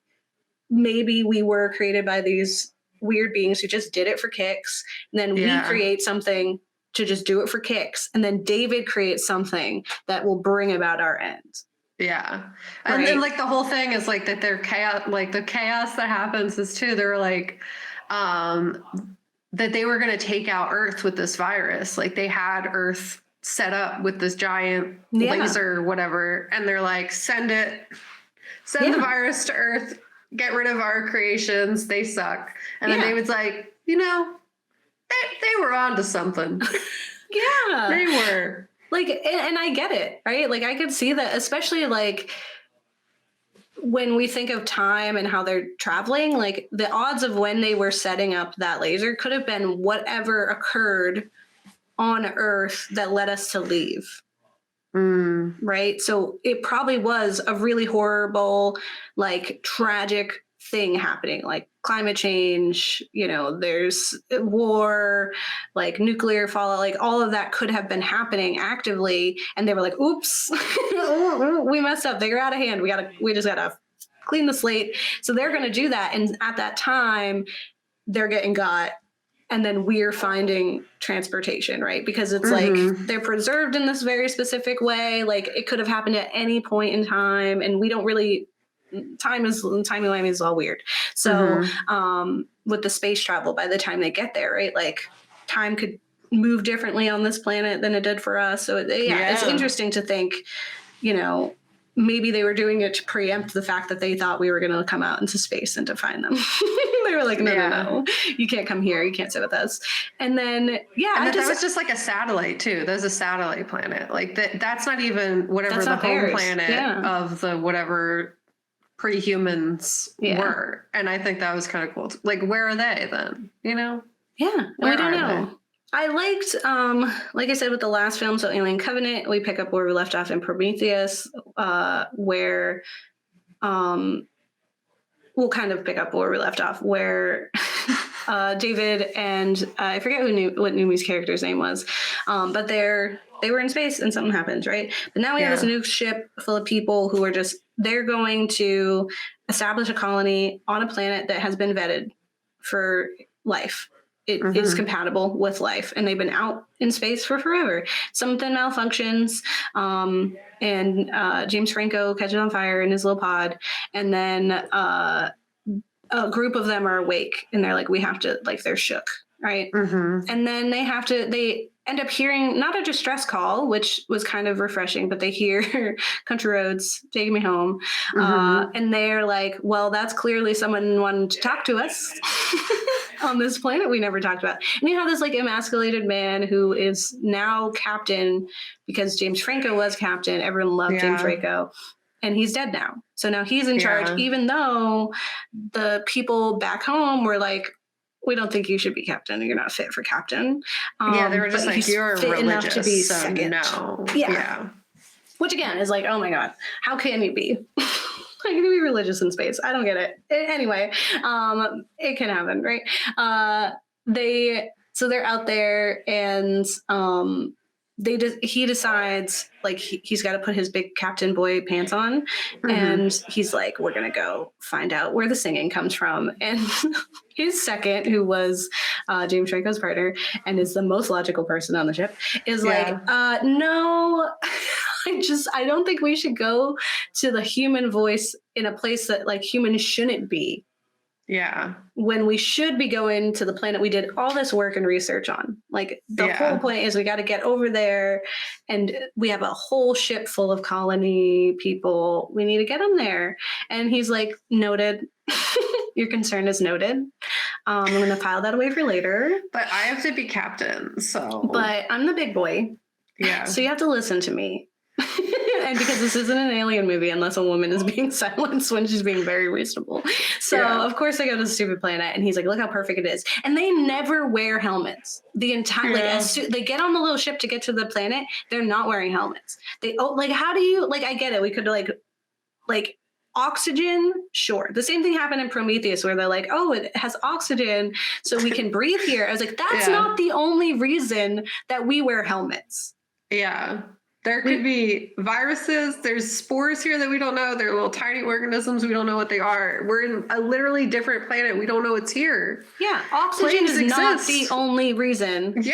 maybe we were created by these weird beings who just did it for kicks. And then we create something to just do it for kicks. And then David creates something that will bring about our end. Yeah. And then like the whole thing is like that they're chaos, like the chaos that happens is too, they were like, that they were going to take out Earth with this virus. Like they had Earth set up with this giant laser, whatever. And they're like, send the virus to Earth, get rid of our creations. They suck. And then David's like, you know, they were onto something. They were. Like, and I get it, right? Like, I could see that, especially like when we think of time and how they're traveling, like the odds of when they were setting up that laser could have been whatever occurred on Earth that led us to leave. Right? So it probably was a really horrible, like tragic thing happening, like climate change, you know, there's war, like nuclear fallout, like all of that could have been happening actively. And they were like, oops, we messed up. They're out of hand. We just gotta clean the slate. So they're going to do that. And at that time they're getting got. And then we're finding transportation, right? Because it's like they're preserved in this very specific way. Like it could have happened at any point in time. And we don't really timey-wimey is all weird. So with the space travel, by the time they get there, right, like time could move differently on this planet than it did for us. So it's interesting to think, you know, maybe they were doing it to preempt the fact that they thought we were going to come out into space and to find them. They were like, no, you can't come here. You can't sit with us. And then, and that was just like a satellite too. There's a satellite planet. Like that's not even whatever the home theirs. planet of the whatever pre-humans were. And I think that was kind of cool. Like, where are they then? You know? Yeah. We don't know. I liked, like I said, with the last film, so Alien Covenant, we pick up where we left off in Prometheus, where we'll kind of pick up where we left off, where David and I forget what Numi's character's name was, but they were in space and something happened, right? But now we have this new ship full of people who are they're going to establish a colony on a planet that has been vetted for life. It is compatible with life, and they've been out in space for forever. Something malfunctions, and James Franco catches on fire in his little pod, and then a group of them are awake, and they're like, we have to, like, they're shook, right? And then they end up hearing not a distress call, which was kind of refreshing, but they hear Country Roads, Take Me Home. And they're like, well, that's clearly someone wanting to talk to us on this planet we never talked about. And you have this like emasculated man who is now captain because James Franco was captain. Everyone loved James Franco. And he's dead now. So now he's in charge, even though the people back home were like, we don't think you should be captain. You're not fit for captain. They were just like, you're religious, to be second. No. Yeah. Which again is like, oh my God, how can you be? How can you be religious in space? I don't get it. Anyway, it can happen, right? They're out there, and he decides like he's got to put his big captain boy pants on, and he's like, we're gonna go find out where the singing comes from. And his second, who was James Franco's partner and is the most logical person on the ship, is like, no. I don't think we should go to the human voice in a place that like humans shouldn't be. Yeah. When we should be going to the planet we did all this work and research on. Like the whole point is we got to get over there, and we have a whole ship full of colony people. We need to get them there. And he's like, noted. Your concern is noted. I'm going to file that away for later. But I have to be captain, so. But I'm the big boy. Yeah. So you have to listen to me. And because this isn't an alien movie unless a woman is being silenced when she's being very reasonable. So of course they go to the stupid planet, and he's like, look how perfect it is. And they never wear helmets. The entire they get on the little ship to get to the planet, they're not wearing helmets. How do you I get it. We could like oxygen, sure. The same thing happened in Prometheus where they're like, oh, it has oxygen so we can breathe here. I was like, that's not the only reason that we wear helmets. Yeah. There could be viruses. There's spores here that we don't know. They're little tiny organisms. We don't know what they are. We're in a literally different planet. We don't know it's here. Yeah. Oxygen is not the only reason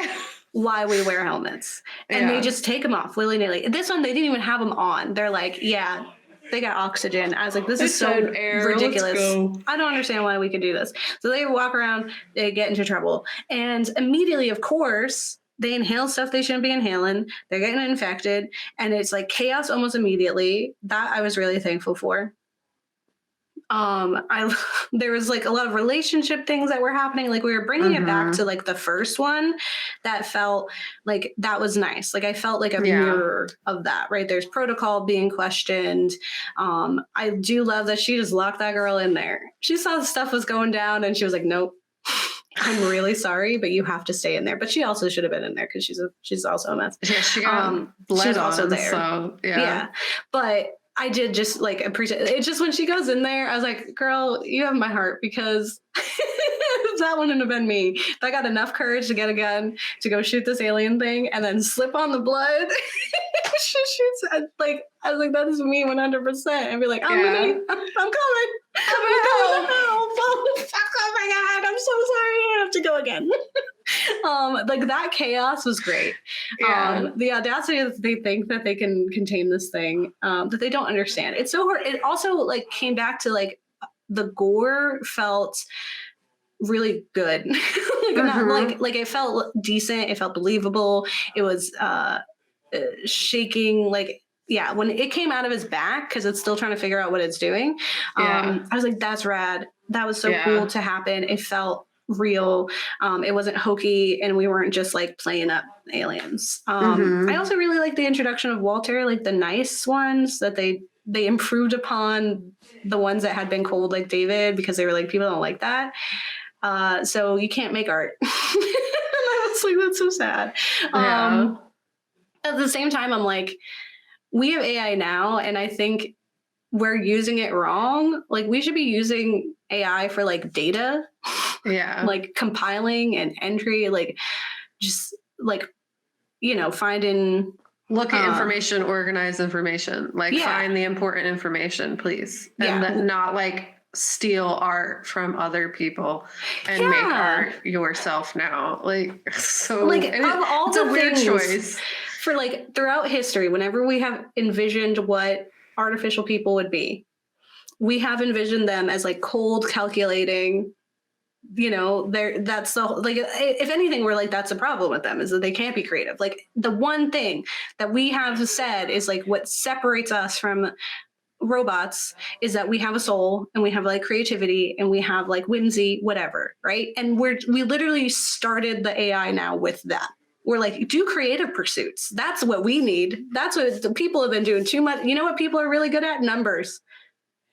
why we wear helmets. And they just take them off willy-nilly. This one, they didn't even have them on. They're like, they got oxygen. I was like, this is so ridiculous. I don't understand why we could do this. So they walk around, they get into trouble. And immediately, of course, they inhale stuff they shouldn't be inhaling. They're getting infected. And it's like chaos almost immediately. That I was really thankful for. There was like a lot of relationship things that were happening. Like we were bringing it back to like the first one that felt like that was nice. Like I felt like a mirror of that, right? There's protocol being questioned. I do love that she just locked that girl in there. She saw the stuff was going down and she was like, nope. I'm really sorry, but you have to stay in there. But she also should have been in there because she's also a mess. Yeah, she got blood she's also there. So, yeah. But I did just like appreciate it. It's just when she goes in there, I was like, girl, you have my heart, because that wouldn't have been me. If I got enough courage to get a gun to go shoot this alien thing and then slip on the blood, she shoots like, I was like, that is me 100%. And be like, I'm coming. Oh my God, I'm so sorry. I have to go again. Like that chaos was great. Yeah. The audacity that they think that they can contain this thing, that they don't understand. It's so hard. It also like came back to like the gore felt really good. Not like it felt decent. It felt believable. It was shaking like. Yeah, when it came out of his back, because it's still trying to figure out what it's doing, I was like, that's rad. That was so cool to happen. It felt real. It wasn't hokey, and we weren't just like playing up aliens. I also really like the introduction of Walter, like the nice ones that they improved upon the ones that had been cold, like David, because they were like, people don't like that. So you can't make art. And I was like, that's so sad. At the same time, I'm like, we have AI now, and I think we're using it wrong. Like we should be using AI for like data, like compiling and entry, like just like, finding. Look at information, organize information, like find the important information, please. And then not like steal art from other people and make art yourself now. Like, so like of all it's the a weird things choice. For like throughout history, whenever we have envisioned what artificial people would be, we have envisioned them as like cold, calculating, that's the like, if anything, we're like, that's a problem with them, is that they can't be creative. Like the one thing that we have said is like what separates us from robots is that we have a soul and we have like creativity and we have like whimsy, whatever, right? And we literally started the AI now with that. We're like, do creative pursuits. That's what we need. That's what the people have been doing too much. You know what people are really good at? Numbers.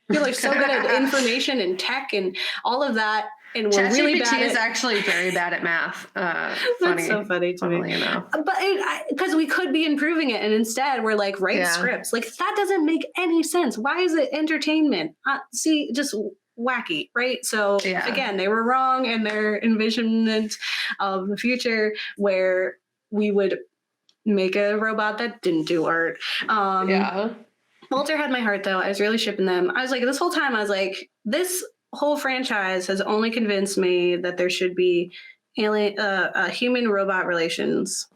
People are so good at information and tech and all of that. And we're really bad is actually very bad at math. That's so funny to me. But because we could be improving it, and instead we're like, write scripts. Like that doesn't make any sense. Why is it entertainment? See, just wacky, right? So again, they were wrong in their envisionment of the future where we would make a robot that didn't do art. Walter had my heart though. I was really shipping them. I was like, this whole time I was like, this whole franchise has only convinced me that there should be human robot relations.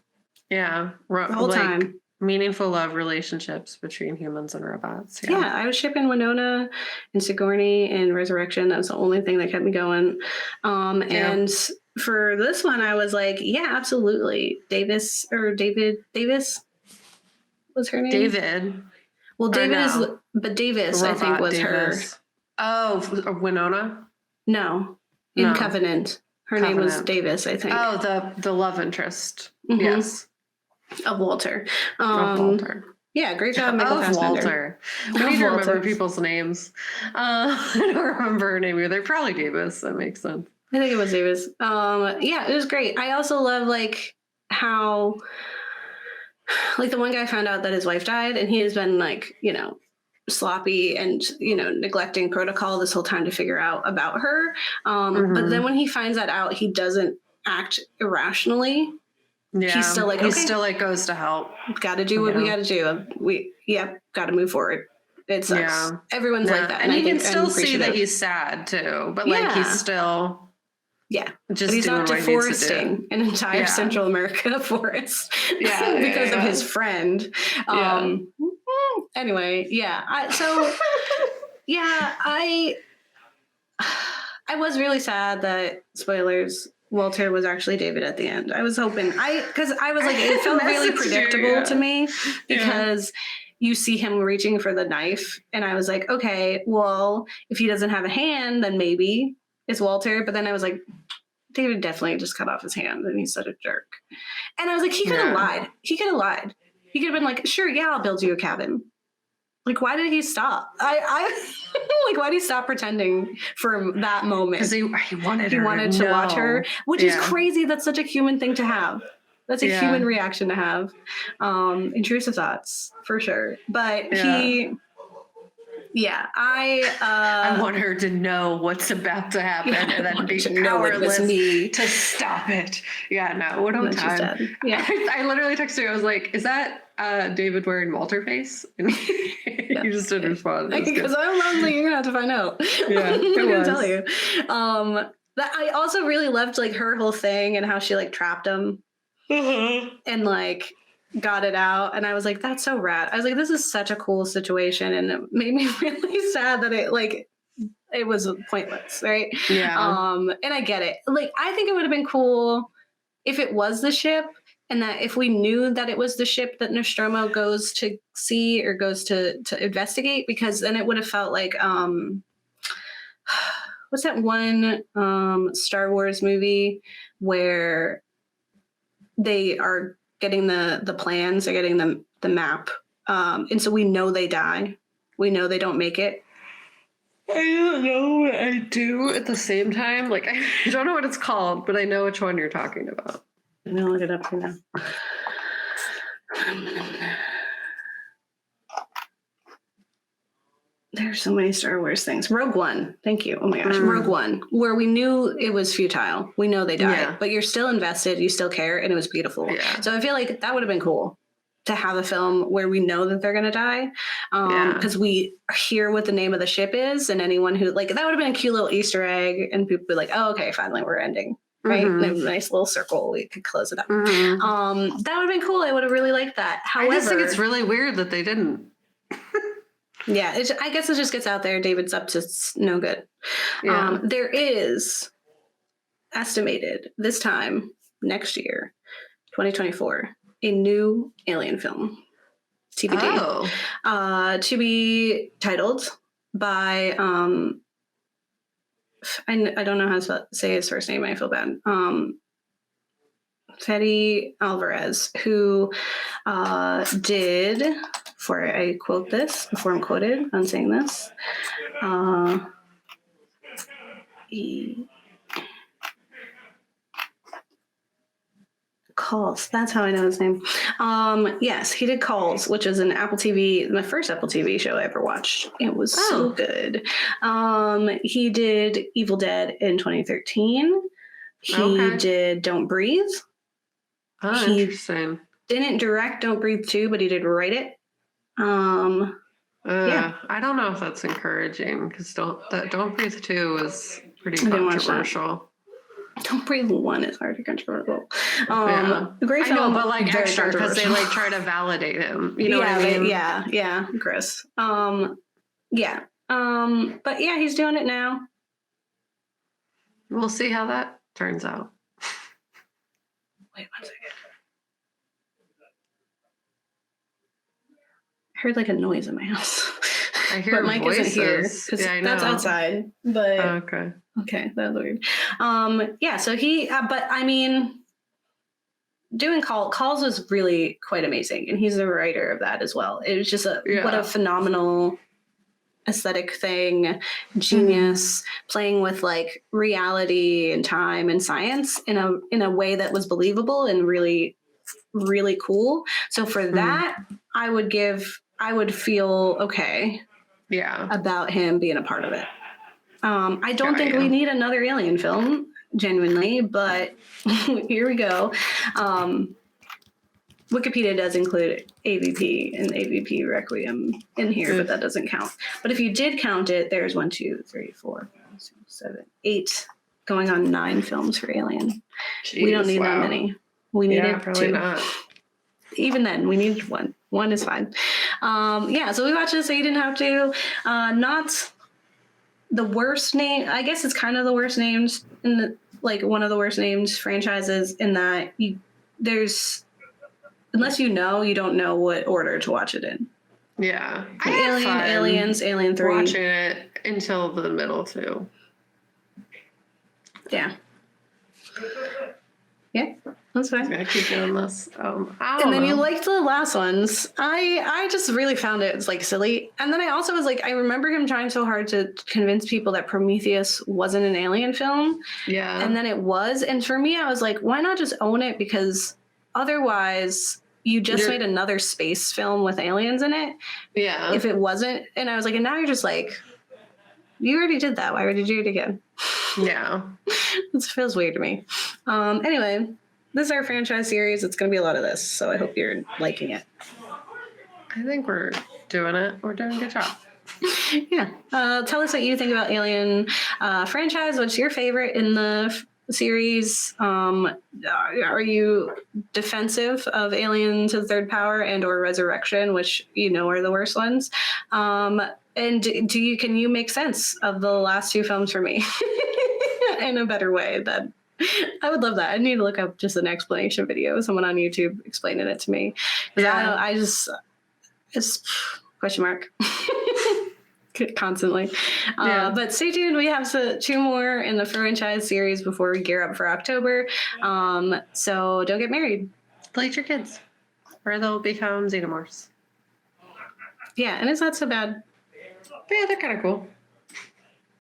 The whole time. Meaningful love relationships between humans and robots. I was shipping Winona and Sigourney and Resurrection. That was the only thing that kept me going. And for this one, I was like, yeah, absolutely. David Davis was her name. David. Well, David is, but Davis, I think, was Davis. Her. Oh, Winona? No. In Covenant. Her name was Davis, I think. Oh, the love interest. Yes. Of Walter. Of Walter. Yeah, great job, Michael Fassbender. We need to remember people's names. I don't remember her name either. Probably Davis. That makes sense. I think it was Davis. It was great. I also love like how like the one guy found out that his wife died, and he has been like, sloppy and neglecting protocol this whole time to figure out about her. But then when he finds that out, he doesn't act irrationally. He's still like, he still like goes to help. Got to do what we got to do. Got to move forward. It sucks. Everyone's like that, and you can still see that he's sad too. But like he's still. Just he's not deforesting an entire Central America forest because of his friend. Anyway, I was really sad that, spoilers, Walter was actually David at the end. I was hoping, because I was like, it felt really predictable to me because you see him reaching for the knife, and I was like, okay, well, if he doesn't have a hand, then maybe it's Walter. But then I was like, David definitely just cut off his hand, and he's such a jerk. And I was like, he could have lied. He could have lied. He could have been like, sure, I'll build you a cabin. Like, why did he stop? I like, why did he stop pretending for that moment? Because he wanted her. He wanted to watch her, which is crazy. That's such a human thing to have. That's a human reaction to have. Intrusive thoughts, for sure. But I want her to know what's about to happen and then be powerless to stop it. What a time. I literally texted you. I was like, is that David wearing Walter face? And you just didn't respond. Because I was like, you're going to have to find out. I'm going to tell you. I also really loved like her whole thing and how she like trapped him and like got it out. And I was like, that's so rad. I was like, this is such a cool situation. And it made me really sad that it was pointless, right? Yeah. And I get it. Like, I think it would have been cool if it was the ship, and that if we knew that it was the ship that Nostromo goes to see or goes to investigate, because then it would have felt like what's that one Star Wars movie where they are getting the plans, they're getting the map, and so we know they die, we know they don't make it. I don't know what I do at the same time. Like, I don't know what it's called, but I know which one you're talking about. I'm gonna look it up for now. There's so many Star Wars things. Rogue One. Thank you. Oh my gosh. Rogue One, where we knew it was futile. We know they died, but you're still invested. You still care. And it was beautiful. Yeah. So I feel like that would have been cool to have a film where we know that they're going to die. Because we hear what the name of the ship is. And anyone who, like, that would have been a cute little Easter egg. And people would be like, oh, okay, finally we're ending. Right? A nice little circle. We could close it up. That would have been cool. I would have really liked that. However, I just think it's really weird that they didn't. Yeah, I guess it just gets out there. David's up to no good. Yeah. There is estimated this time next year, 2024, a new Alien film, TBD, to be titled by I don't know how to say his first name. I feel bad. Fede Alvarez, who did, before I quote this, before I'm quoted on saying this, Calls. That's how I know his name. Yes, he did Calls, which is an Apple TV, my first Apple TV show I ever watched. It was so good. He did Evil Dead in 2013. He did Don't Breathe. Oh, interesting. Didn't direct Don't Breathe 2, but he did write it. Yeah. I don't know if that's encouraging, because Don't Breathe 2 was pretty controversial. Don't Breathe 1 is hard to controversial. Great film, but like extra because they like try to validate him. You know what I mean? Yeah, Chris. But yeah, he's doing it now. We'll see how that turns out. Wait 1 second. I heard like a noise in my house. I hear but Mike voices. Isn't here because that's outside. But okay, that was weird. So he, but I mean, doing Calls was really quite amazing, and he's the writer of that as well. It was just what a phenomenal aesthetic thing, genius, playing with like reality and time and science in a way that was believable and really, really cool. So for that, I would feel okay about him being a part of it. I don't think we need another Alien film, genuinely, but here we go. Wikipedia does include AVP and AVP Requiem in here, but that doesn't count. But if you did count it, there's 1, 2, 3, 4, 5, 6, 7, 8, going on 9 films for Alien. Jeez, we don't need that many. We needed 2. Not. Even then, we needed 1. 1 is fine. So we watched this, so you didn't have to. Not the worst name. I guess it's kind of the worst names in one of the worst named franchises in that unless you don't know what order to watch it in. Yeah. Aliens, Alien 3. Watching it until the middle too. Yeah. Yeah, that's fine. I keep doing this. And then you liked the last ones. I just really found it like silly. And then I also was like, I remember him trying so hard to convince people that Prometheus wasn't an Alien film. Yeah. And then it was. And for me, I was like, why not just own it? Because otherwise you just made another space film with aliens in it. Yeah. If it wasn't. And I was like, and now you're just like, you already did that. Why would you do it again? Yeah. This feels weird to me. Anyway, this is our franchise series. It's going to be a lot of this. So I hope you're liking it. I think we're doing it. We're doing a good job. Yeah. Tell us what you think about Alien franchise. What's your favorite in the series? Are you defensive of Alien to the Third Power and or Resurrection, which are the worst ones? And can you make sense of the last two films for me in a better way? That I would love that. I need to look up just an explanation video, someone on YouTube explaining it to me, because I just question mark. Constantly. But stay tuned. We have two more in the franchise series before we gear up for October. So don't get married. Play your kids, or they'll become xenomorphs. Yeah, and it's not so bad. But yeah, they're kind of cool.